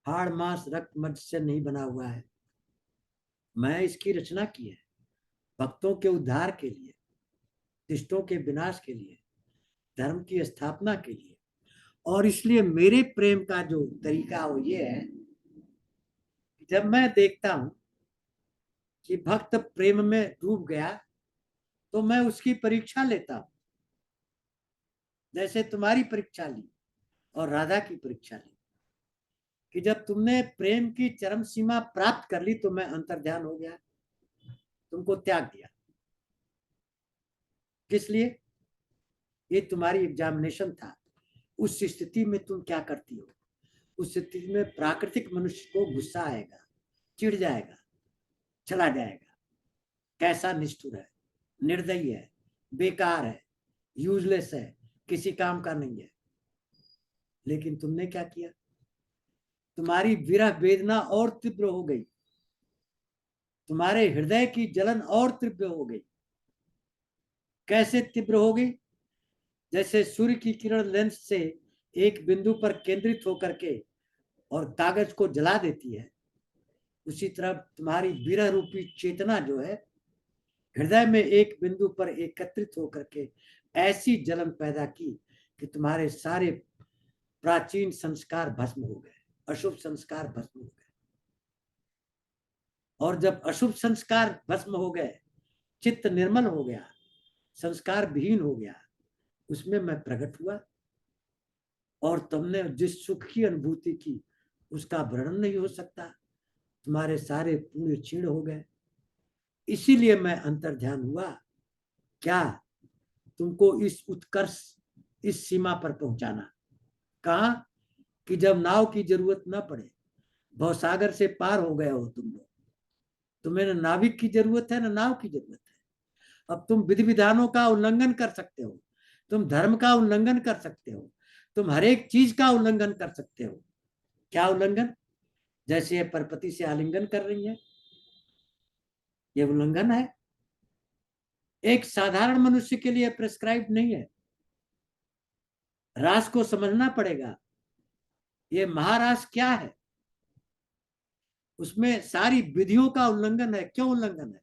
हाड़ मांस रक्त मज्ज से नहीं बना हुआ है। मैं इसकी रचना की है भक्तों के उद्धार के लिए, शिष्टों के विनाश के लिए, धर्म की स्थापना के लिए। और इसलिए मेरे प्रेम का जो तरीका वो ये है, जब मैं देखता हूं कि भक्त प्रेम में डूब गया तो मैं उसकी परीक्षा लेता हूं, जैसे तुम्हारी परीक्षा ली और राधा की परीक्षा ली। कि जब तुमने प्रेम की चरम सीमा प्राप्त कर ली तो मैं अंतर्ध्यान हो गया, तुमको त्याग दिया। किस लिए? ये तुम्हारी एग्जामिनेशन था। उस स्थिति में तुम क्या करती हो? उस स्थिति में प्राकृतिक मनुष्य को गुस्सा आएगा, चिढ़ जाएगा, चला जाएगा, कैसा निष्ठुर है, निर्दयी है, बेकार है, यूजलेस है, किसी काम का नहीं है। लेकिन तुमने क्या किया? तुम्हारी विरह वेदना और तीव्र हो गई, तुम्हारे हृदय की जलन और तीव्र हो गई। कैसे तीव्र हो गई? जैसे सूर्य की किरण लेंस से एक बिंदु पर केंद्रित होकर के और कागज को जला देती है, उसी तरह तुम्हारी विरह रूपी चेतना जो है हृदय में एक बिंदु पर एकत्रित होकर के ऐसी जलन पैदा की कि तुम्हारे सारे प्राचीन संस्कार भस्म हो गए, अशुभ संस्कार भस्म हो गए। और जब अशुभ संस्कार भस्म हो गए, चित्त निर्मल हो गया, संस्कार विहीन हो गया, उसमें मैं प्रकट हुआ और तुमने जिस सुख की अनुभूति की उसका वर्णन नहीं हो सकता। तुम्हारे सारे पुण्य क्षीण हो गए, इसीलिए मैं अंतर्ध्यान हुआ। क्या तुमको इस उत्कर्ष, इस सीमा पर पहुंचाना। कहा कि जब नाव की जरूरत ना पड़े, भवसागर से पार हो गए हो तुम लोग, तुम्हें न नाविक की जरूरत है न नाव की जरूरत है। अब तुम विधि विधानों का उल्लंघन कर सकते हो, तुम धर्म का उल्लंघन कर सकते हो, तुम हर एक चीज का उल्लंघन कर सकते हो। क्या उल्लंघन? जैसे ये परपति से आलिंगन कर रही है, ये उल्लंघन है। एक साधारण मनुष्य के लिए प्रेस्क्राइब नहीं है। रास को समझना पड़ेगा। ये महारास क्या है? उसमें सारी विधियों का उल्लंघन है। क्यों उल्लंघन है?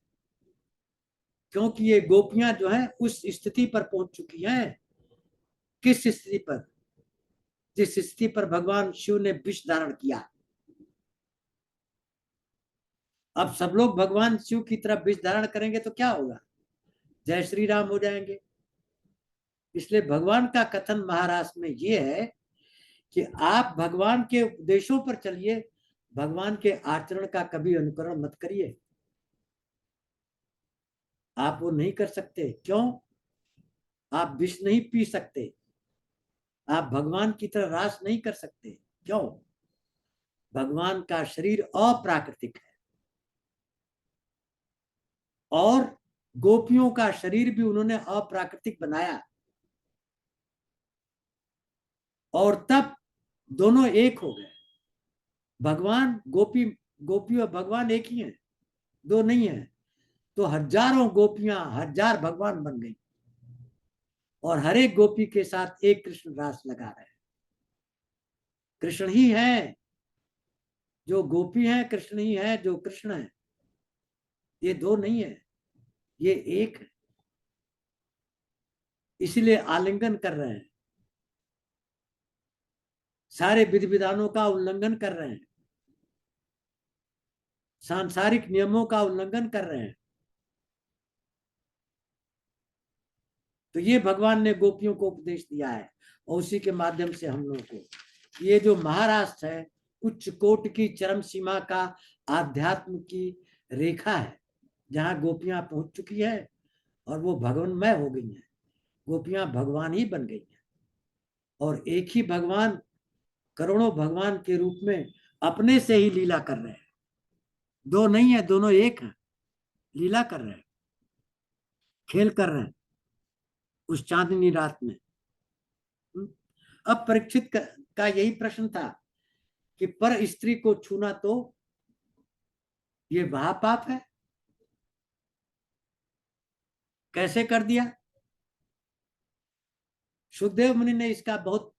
क्योंकि ये गोपियां जो है उस स्थिति पर पहुंच चुकी हैं। किस स्थिति पर? जिस स्थिति पर भगवान शिव ने विष धारण किया। अब सब लोग भगवान शिव की तरफ विष धारण करेंगे तो क्या होगा? जय श्री राम हो जाएंगे। इसलिए भगवान का कथन महाराज में ये है कि आप भगवान के उपदेशों पर चलिए, भगवान के आचरण का कभी अनुकरण मत करिए। आप वो नहीं कर सकते। क्यों? आप विष नहीं पी सकते, आप भगवान की तरह रास नहीं कर सकते। क्यों? भगवान का शरीर अप्राकृतिक है और गोपियों का शरीर भी उन्होंने अप्राकृतिक बनाया, और तब दोनों एक हो गए। भगवान गोपी, गोपी और भगवान एक ही हैं, दो नहीं है। तो हजारों गोपियां हजार भगवान बन गई और हर एक गोपी के साथ एक कृष्ण रास लगा रहे हैं। कृष्ण ही है जो गोपी है, कृष्ण ही है जो कृष्ण है। ये दो नहीं है, ये एक है। इसीलिए आलिंगन कर रहे हैं, सारे विधि विधानों का उल्लंघन कर रहे हैं, सांसारिक नियमों का उल्लंघन कर रहे हैं। तो ये भगवान ने गोपियों को उपदेश दिया है और उसी के माध्यम से हम लोगों को ये जो महाराष्ट्र है, उच्च कोट की चरम सीमा का आध्यात्म की रेखा है, जहां गोपियां पहुंच चुकी है और वो भगवानमय हो गई हैं। गोपियां भगवान ही बन गई हैं और एक ही भगवान करोड़ों भगवान के रूप में अपने से ही लीला कर रहे हैं। दो नहीं है, दोनों एक है। लीला कर रहे हैं, खेल कर रहे हैं उस चांदनी रात में। अब परीक्षित का यही प्रश्न था कि पर स्त्री को छूना तो ये महापाप है, कैसे कर दिया? सुखदेव मुनि ने इसका बहुत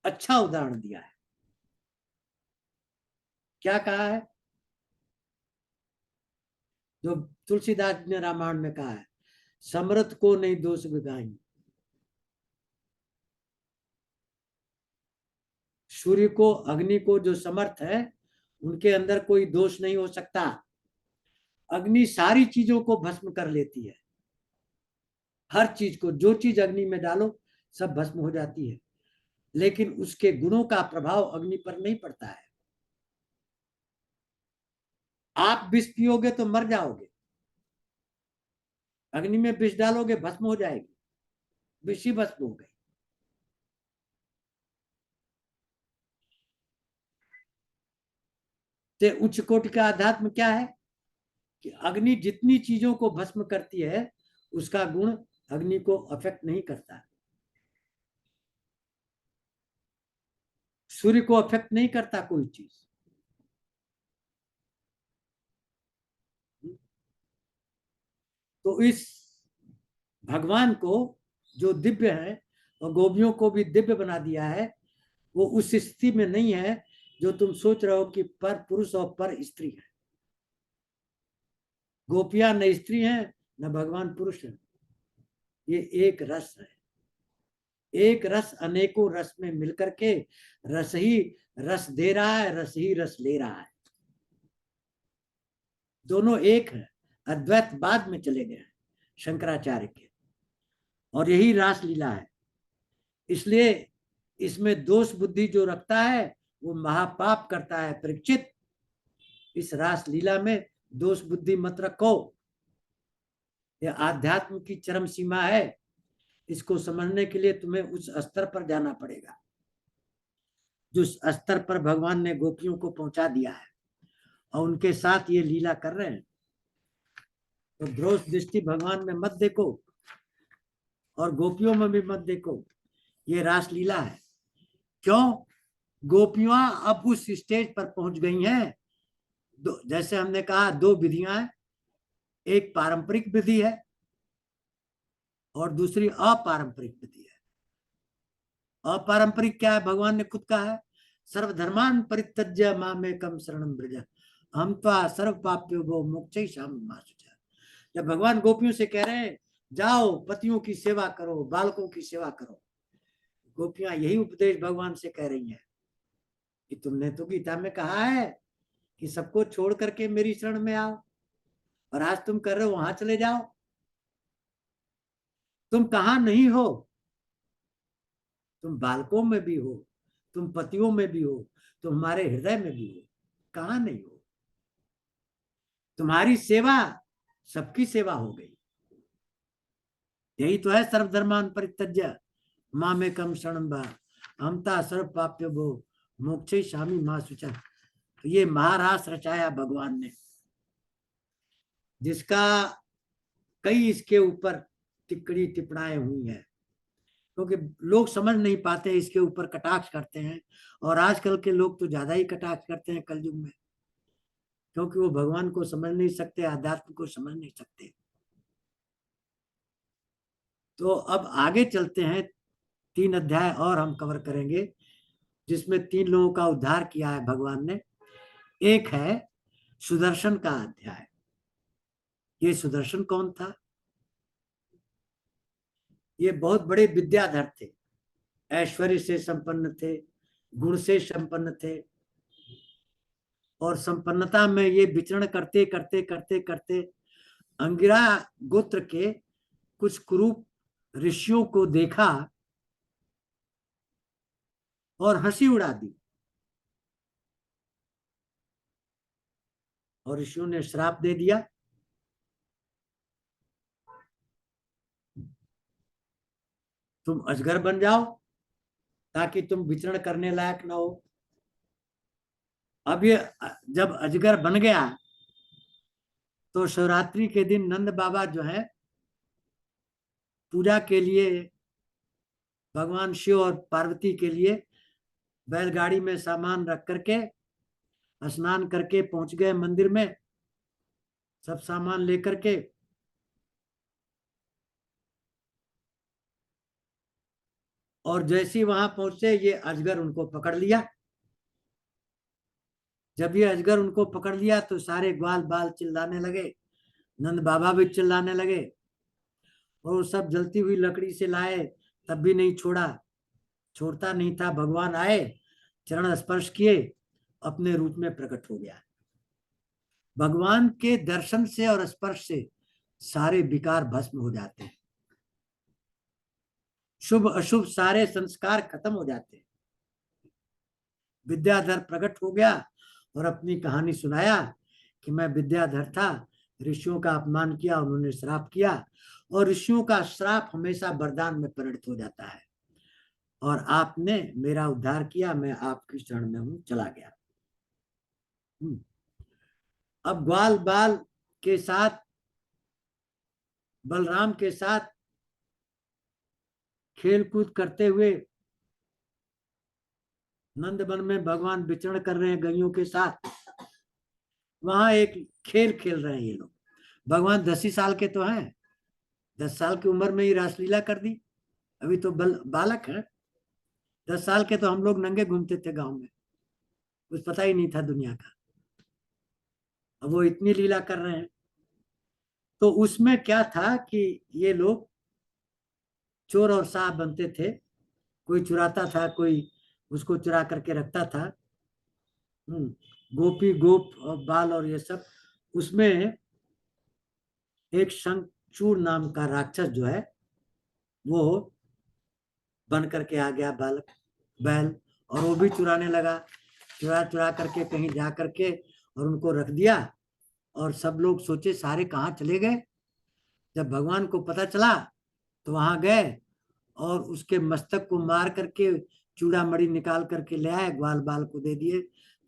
अच्छा उदाहरण दिया है। क्या कहा है? जो तुलसीदास ने रामायण में कहा है, समर्थ को नहीं दोष बिगाई। सूर्य को, अग्नि को जो समर्थ है, उनके अंदर कोई दोष नहीं हो सकता। अग्नि सारी चीजों को भस्म कर लेती है। हर चीज को, जो चीज अग्नि में डालो सब भस्म हो जाती है, लेकिन उसके गुणों का प्रभाव अग्नि पर नहीं पड़ता है। आप विष पियोगे तो मर जाओगे, अग्नि में विष डालोगे भस्म हो जाएगी, विष ही भस्म हो गई। तो उच्च कोटि का अध्यात्म क्या है कि अग्नि जितनी चीजों को भस्म करती है, उसका गुण अग्नि को अफेक्ट नहीं करता। सूर्य को अफेक्ट नहीं करता कोई चीज। तो इस भगवान को जो दिव्य है और गोपियों को भी दिव्य बना दिया है, वो उस स्थिति में नहीं है जो तुम सोच रहे हो कि पर पुरुष और पर स्त्री है। गोपियां न स्त्री हैं न भगवान पुरुष है, ये एक रस है। एक रस अनेकों रस में मिलकर के रस ही रस दे रहा है, रस ही रस ले रहा है। दोनों एक है, अद्वैत बाद में चले गए हैं शंकराचार्य के, और यही रास लीला है। इसलिए इसमें दोष बुद्धि जो रखता है वो महापाप करता है। परीक्षित, इस रास लीला में दोष बुद्धि मत रखो। यह आध्यात्म की चरम सीमा है। इसको समझने के लिए तुम्हें उस स्तर पर जाना पड़ेगा जिस स्तर पर भगवान ने गोपियों को पहुंचा दिया है और उनके साथ ये लीला कर रहे हैं। तो भ्रोष दृष्टि भगवान में मत देखो और गोपियों में भी मत देखो। ये रास लीला है। क्यों? गोपियां अब उस स्टेज पर पहुंच गई हैं। जैसे हमने कहा, दो विधियां हैं, एक पारंपरिक विधि है और दूसरी अपारंपरिक विधि है। अपारंपरिक क्या है? भगवान ने खुद कहा है, सर्वधर्मान परित्यज्य मामेकं शरणं व्रज अहं त्वा सर्व पाप्यो भो मोक्षयिष्यामि मा शुचः। जब भगवान गोपियों से कह रहे हैं जाओ पतियों की सेवा करो, बालकों की सेवा करो, गोपियां यही उपदेश भगवान से कह रही हैं कि तुमने तो गीता में कहा है कि सबको छोड़ करके मेरी शरण में आओ, और आज तुम कर रहे हो वहां चले जाओ। तुम कहां नहीं हो? तुम बालकों में भी हो, तुम पतियों में भी हो, तुम हमारे हृदय में भी हो, कहां नहीं हो? तुम्हारी सेवा सबकी सेवा हो गई। यही तो है सर्वधर्मान परित्यज्य मामेकं शरणं व्रज अहं त्वा सर्व पाप्यो भो मोक्षयिष्यामि मा शुचः। तो ये महारास रचाया भगवान ने, जिसका कई इसके ऊपर टिप्पणी टिप्पणाएं हुई हैं, क्योंकि लोग समझ नहीं पाते, इसके ऊपर कटाक्ष करते हैं। और आजकल के लोग तो ज्यादा ही कटाक्ष करते हैं कलयुग में, क्योंकि वो भगवान को समझ नहीं सकते, आध्यात्म को समझ नहीं सकते। तो अब आगे चलते हैं, 3 अध्याय और हम कवर करेंगे जिसमें 3 लोगों का उद्धार किया है भगवान ने। एक है सुदर्शन का अध्याय। ये सुदर्शन कौन था? ये बहुत बड़े विद्याधर थे, ऐश्वर्य से संपन्न थे, गुण से संपन्न थे, और संपन्नता में ये विचरण करते करते करते करते अंगिरा गोत्र के कुछ कुरूप ऋषियों को देखा और हंसी उड़ा दी, और ऋषियों ने श्राप दे दिया, तुम अजगर बन जाओ ताकि तुम विचरण करने लायक ना हो। अब ये जब अजगर बन गया तो शिवरात्रि के दिन नंद बाबा जो है पूजा के लिए भगवान शिव और पार्वती के लिए बैलगाड़ी में सामान रख करके स्नान करके पहुंच गए मंदिर में, सब सामान लेकर के। और जैसे ही वहां पहुंचे ये अजगर उनको पकड़ लिया। जब ये अजगर उनको पकड़ लिया तो सारे ग्वाल बाल चिल्लाने लगे, नंद बाबा भी चिल्लाने लगे, और सब जलती हुई लकड़ी से लाए तब भी नहीं छोड़ा, छोड़ता नहीं था। भगवान आए, चरण स्पर्श किए, अपने रूप में प्रकट हो गया। भगवान के दर्शन से और स्पर्श से सारे विकार भस्म हो जाते हैं, शुभ अशुभ सारे संस्कार खत्म हो जाते हैं। विद्याधर प्रकट हो गया और अपनी कहानी सुनाया कि मैं विद्याधर था, ऋषियों का अपमान किया, उन्होंने श्राप किया, और ऋषियों का श्राप हमेशा वरदान में परिणत हो जाता है, और आपने मेरा उद्धार किया, मैं आपकी शरण में हूं, चला गया। अब ग्वाल बाल के साथ, बलराम के साथ खेल कूद करते हुए नंद वन में भगवान विचरण कर रहे हैं गैयों के साथ। वहां एक खेल खेल रहे हैं ये लोग। भगवान 10 ही साल के तो हैं, 10 साल की उम्र में ही रासलीला कर दी। अभी तो बालक है। 10 साल के तो हम लोग नंगे घूमते थे गांव में, कुछ पता ही नहीं था दुनिया का। अब वो इतनी लीला कर रहे हैं। तो उसमें क्या था कि ये लोग चोर और साहब बनते थे, कोई चुराता था, कोई उसको चुरा करके रखता था। गोपी गोप और बाल और ये सब उसमें एक शंखचूड़ नाम का राक्षस जो है वो बन करके आ गया बैल, और वो भी चुराने लगा। चुरा चुरा करके कहीं जा करके और उनको रख दिया। और सब लोग सोचे सारे कहाँ चले गए। जब भगवान को पता चला तो वहां गए और उसके मस्तक को मार करके चूड़ा मणि निकाल करके ले आए, ग्वाल बाल को दे दिए,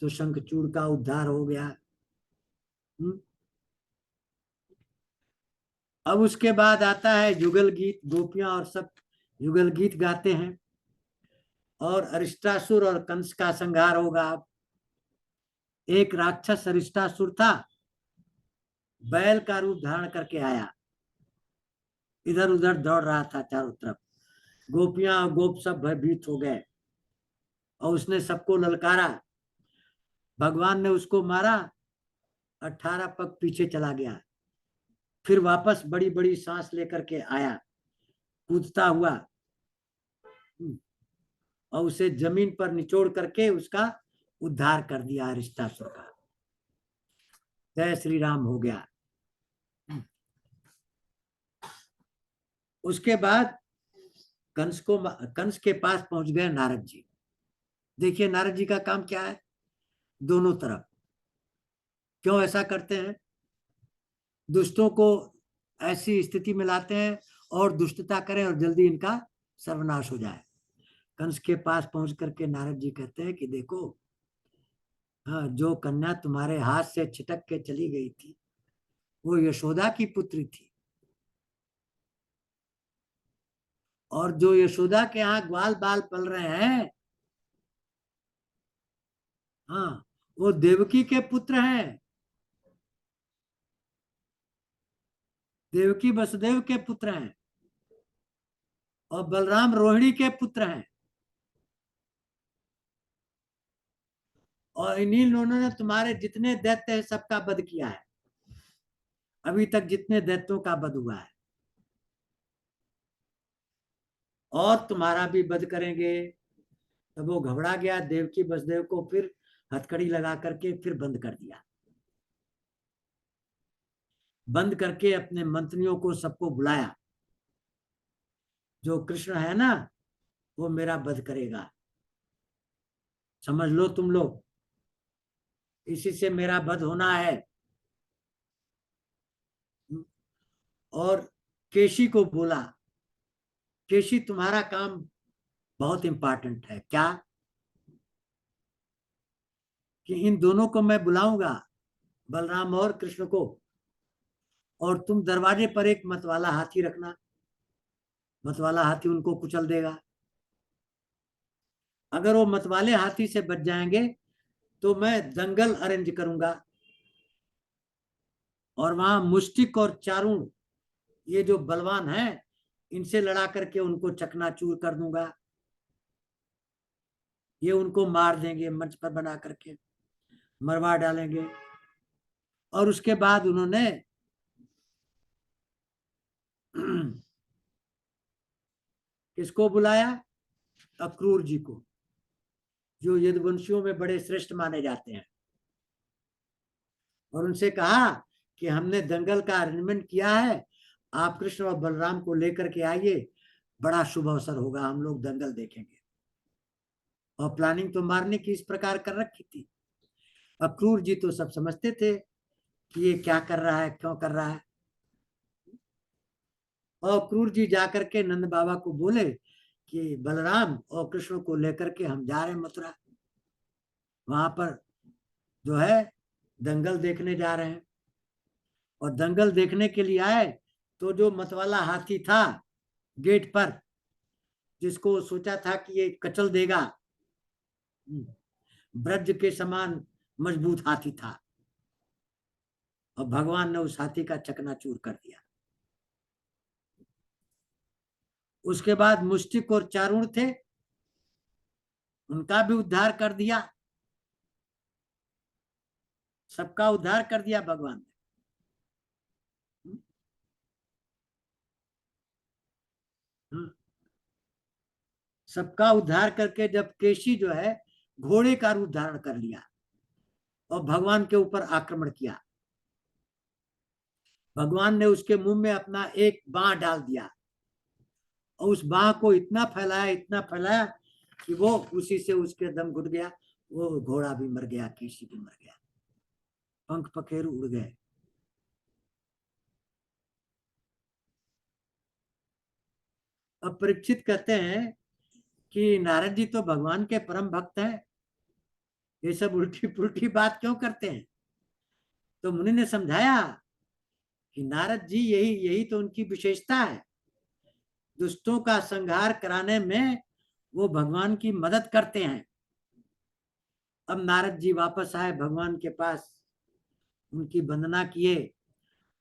तो शंखचूड़ का उद्धार हो गया। अब उसके बाद आता है युगल गीत। गोपियां और सब युगल गीत गाते हैं, और अरिष्टासुर और कंस का संहार होगा। अब एक राक्षस अरिष्टासुर था, बैल का रूप धारण करके आया, इधर उधर दौड़ रहा था चारों तरफ। गोपियां और गोप सब भयभीत हो गए और उसने सबको ललकारा। भगवान ने उसको मारा, 18 पग पीछे चला गया, फिर वापस बड़ी बड़ी सांस लेकर के आया कूदता हुआ, और उसे जमीन पर निचोड़ करके उसका उद्धार कर दिया अरिष्टासुर का। जय श्री राम हो गया। उसके बाद कंस के पास पहुंच गए नारद जी। देखिए नारद जी का काम क्या है, दोनों तरफ। क्यों ऐसा करते हैं? दुष्टों को ऐसी स्थिति में लाते हैं और दुष्टता करें और जल्दी इनका सर्वनाश हो जाए। कंस के पास पहुंच करके नारद जी कहते हैं कि देखो, हाँ, जो कन्या तुम्हारे हाथ से छिटक के चली गई थी वो यशोदा की पुत्री थी, और जो यशोदा के यहाँ ग्वाल बाल पल रहे हैं, हाँ, वो देवकी के पुत्र हैं। देवकी वसुदेव के पुत्र हैं, और बलराम रोहिणी के पुत्र हैं। और इन्हीं लोगों ने तुम्हारे जितने दैत्य है सबका वध किया है। अभी तक जितने दैत्यों का वध हुआ है, और तुम्हारा भी वध करेंगे। तब वो घबरा गया, देवकी वसुदेव को फिर हथकड़ी लगा करके फिर बंद कर दिया। बंद करके अपने मंत्रियों को सबको बुलाया, जो कृष्ण है ना वो मेरा वध करेगा, समझ लो तुम लोग, इसी से मेरा वध होना है। और केशी को बोला, केशी तुम्हारा काम बहुत इंपॉर्टेंट है। क्या? कि इन दोनों को मैं बुलाऊंगा, बलराम और कृष्ण को, और तुम दरवाजे पर एक मतवाला हाथी रखना। मतवाला हाथी उनको कुचल देगा। अगर वो मतवाले हाथी से बच जाएंगे तो मैं दंगल अरेंज करूंगा, और वहां मुष्टिक और चारुण, ये जो बलवान हैं, इनसे लड़ा करके उनको चकनाचूर कर दूंगा। ये उनको मार देंगे, मंच पर बना करके मरवा डालेंगे। और उसके बाद उन्होंने किसको बुलाया? अक्रूर जी को, जो यदुवंशियों में बड़े श्रेष्ठ माने जाते हैं, और उनसे कहा कि हमने दंगल का अरेंजमेंट किया है, आप कृष्ण और बलराम को लेकर के आइए, बड़ा शुभ अवसर होगा, हम लोग दंगल देखेंगे। और प्लानिंग तो मारने की इस प्रकार कर रखी थी। अक्रूर जी तो सब समझते थे कि ये क्या कर रहा है, क्यों कर रहा है। और अक्रूर जी जाकर के नंद बाबा को बोले कि बलराम और कृष्ण को लेकर के हम जा रहे हैं मथुरा, वहां पर जो है दंगल देखने जा रहे हैं। और दंगल देखने के लिए आए तो जो मतवाला हाथी था गेट पर, जिसको सोचा था कि ये कचल देगा, ब्रज के समान मजबूत हाथी था, और भगवान ने उस हाथी का चकनाचूर कर दिया। उसके बाद मुष्टिक और चारुण थे, उनका भी उद्धार कर दिया। सबका उद्धार कर दिया भगवान ने। सबका उद्धार करके जब केशी जो है घोड़े का रूप धारण कर लिया और भगवान के ऊपर आक्रमण किया, भगवान ने उसके मुंह में अपना एक बांह डाल दिया और उस बांह को इतना फैलाया कि वो उसी से उसके दम घुट गया। वो घोड़ा भी मर गया, केसी भी मर गया, पंख पखेरु उड़ गए। अब परीक्षित कहते हैं कि नारद जी तो भगवान के परम भक्त हैं, ये सब उल्टी पुल्टी बात क्यों करते हैं? तो मुनि ने समझाया कि नारद जी यही यही तो उनकी विशेषता है, दुष्टों का संहार कराने में वो भगवान की मदद करते हैं। अब नारद जी वापस आए भगवान के पास, उनकी वंदना किए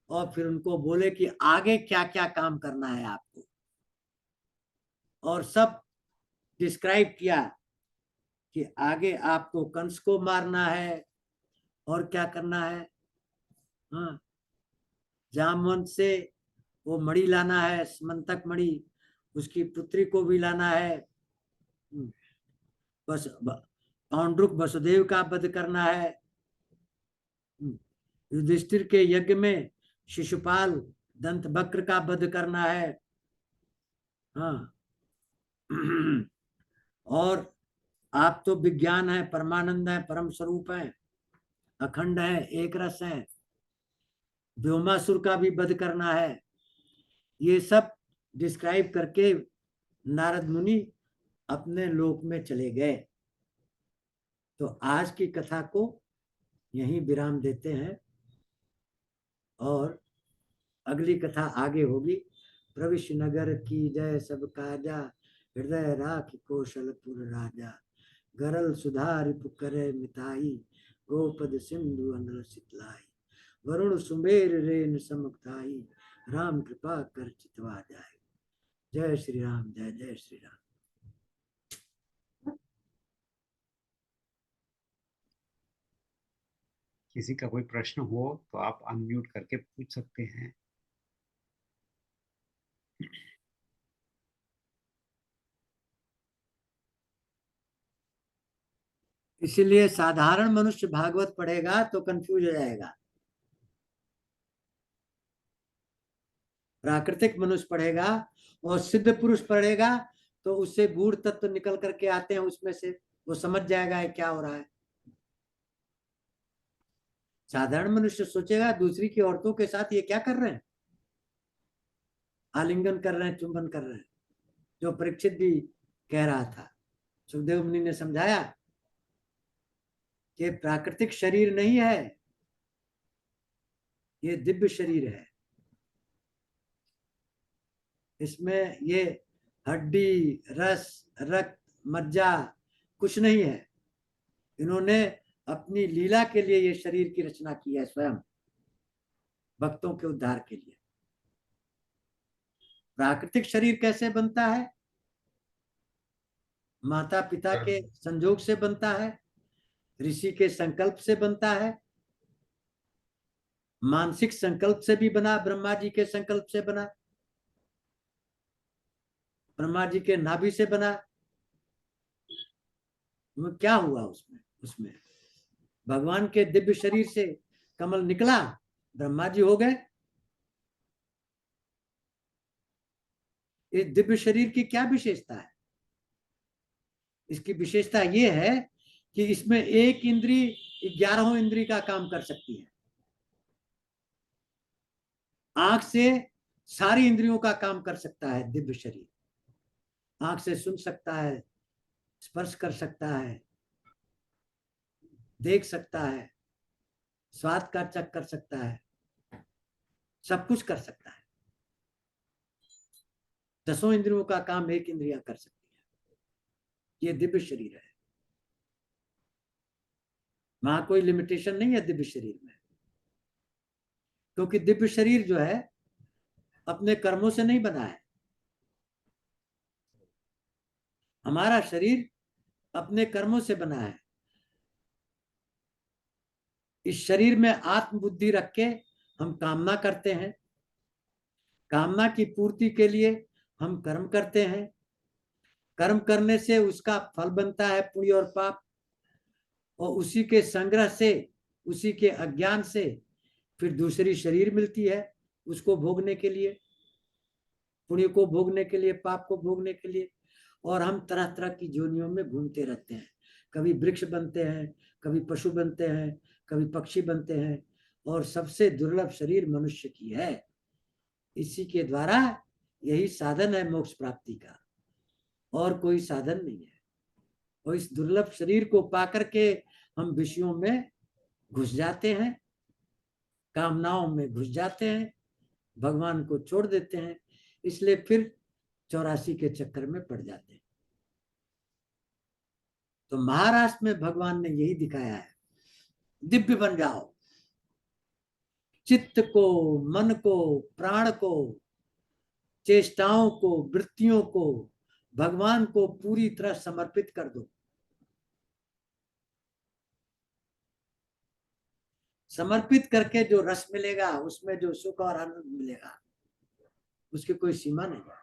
और फिर उनको बोले कि आगे क्या क्या काम करना है आपको, और सब डिस्क्राइब किया कि आगे आपको कंस को मारना है और क्या करना है। हाँ, जामवंत से वो मणि लाना है, समंतक मणि, उसकी पुत्री को भी लाना है। बस पौंड्रुक वसुदेव का वध करना है। युधिष्ठिर के यज्ञ में शिशुपाल दंत वक्र का वध करना है। हाँ और आप तो विज्ञान है, परमानंद है, परम स्वरूप है, अखंड है, एक रस है, व्योमासुर का भी वध करना है। ये सब डिस्क्राइब करके नारद मुनि अपने लोक में चले गए। तो आज की कथा को यहीं विराम देते हैं और अगली कथा आगे होगी। प्रविश नगर की जय सब काजा, हृदय राख कौशलपुर राजा, गरल सुधार करे मिताई, गोपद सिंधु अनल सितलाई, वरुण सुमेर रेन समक्ताई, राम कृपा कर चितवा जाए। जय श्री राम, जय जय श्री राम। किसी का कोई प्रश्न हो तो आप अनम्यूट करके पूछ सकते हैं। इसीलिए साधारण मनुष्य भागवत पढ़ेगा तो कंफ्यूज हो जाएगा, प्राकृतिक मनुष्य पढ़ेगा और सिद्ध पुरुष पढ़ेगा तो उससे गूढ़ तत्व निकल करके आते हैं, उसमें से वो समझ जाएगा क्या हो रहा है। साधारण मनुष्य सोचेगा दूसरी की औरतों के साथ ये क्या कर रहे हैं, आलिंगन कर रहे हैं, चुंबन कर रहे हैं, जो परीक्षित भी कह रहा था। सुखदेव मुनि ने समझाया कि प्राकृतिक शरीर नहीं है, ये दिव्य शरीर है। इसमें ये हड्डी, रस, रक्त, मज्जा कुछ नहीं है। इन्होंने अपनी लीला के लिए ये शरीर की रचना की है, स्वयं भक्तों के उद्धार के लिए। प्राकृतिक शरीर कैसे बनता है? माता पिता के संजोग से बनता है, ऋषि के संकल्प से बनता है, मानसिक संकल्प से भी बना, ब्रह्मा जी के संकल्प से बना, ब्रह्मा जी के नाभि से बना। क्या हुआ उसमें? उसमें भगवान के दिव्य शरीर से कमल निकला, ब्रह्मा जी हो गए। इस दिव्य शरीर की क्या विशेषता है? इसकी विशेषता यह है कि इसमें एक इंद्री 11 इंद्री का काम कर सकती है। आंख से सारी इंद्रियों का काम कर सकता है दिव्य शरीर। आंख से सुन सकता है, स्पर्श कर सकता है, देख सकता है, स्वाद का चख कर सकता है, सब कुछ कर सकता है। 10 इंद्रियों का काम एक इंद्रिया कर सकती है। ये दिव्य शरीर है, वहां कोई लिमिटेशन नहीं है दिव्य शरीर में, क्योंकि दिव्य शरीर जो है अपने कर्मों से नहीं बना है। हमारा शरीर अपने कर्मों से बना है। इस शरीर में आत्मबुद्धि रख के हम कामना करते हैं, कामना की पूर्ति के लिए हम कर्म करते हैं, कर्म करने से उसका फल बनता है पुण्य और पाप, और उसी के संग्रह से, उसी के अज्ञान से फिर दूसरी शरीर मिलती है, उसको भोगने के लिए, पुण्य को भोगने के लिए, पाप को भोगने के लिए। और हम तरह तरह की योनियों में घूमते रहते हैं, कभी वृक्ष बनते हैं, कभी पशु बनते हैं, कभी पक्षी बनते हैं, और सबसे दुर्लभ शरीर मनुष्य की है। इसी के द्वारा यही साधन है मोक्ष प्राप्ति का, और कोई साधन नहीं है। और इस दुर्लभ शरीर को पाकर के हम विषयों में घुस जाते हैं, कामनाओं में घुस जाते हैं, भगवान को छोड़ देते हैं, इसलिए फिर 84 के चक्कर में पड़ जाते हैं। तो महाराष्ट्र में भगवान ने यही दिखाया है, दिव्य बन जाओ, चित्त को, मन को, प्राण को, चेष्टाओं को, वृत्तियों को भगवान को पूरी तरह समर्पित कर दो। समर्पित करके जो रस मिलेगा, उसमें जो सुख और आनंद मिलेगा, उसकी कोई सीमा नहीं है।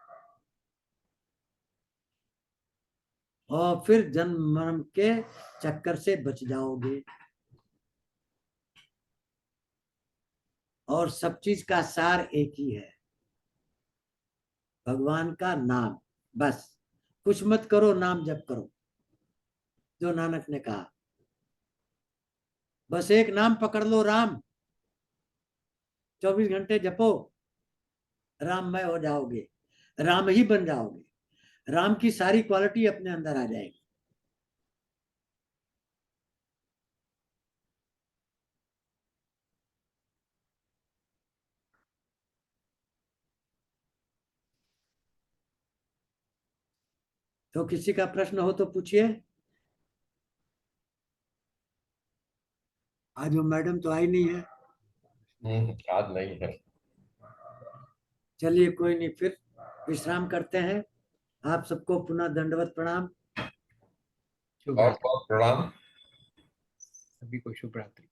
और फिर जन्म मरण के चक्कर से बच जाओगे। और सब चीज का सार एक ही है, भगवान का नाम। बस कुछ मत करो, नाम जप करो, जो नानक ने कहा। बस एक नाम पकड़ लो, राम। 24 घंटे जपो, राममय हो जाओगे, राम ही बन जाओगे। राम की सारी क्वालिटी अपने अंदर आ जाएगी। तो किसी का प्रश्न हो तो पूछिए। आज वो मैडम तो आई नहीं है। याद नहीं है। चलिए कोई नहीं, फिर विश्राम करते हैं। आप सबको पुनः दंडवत प्रणाम। शुभ बहुत रात्रि, बहुत प्रणाम। सभी को शुभ रात्रि।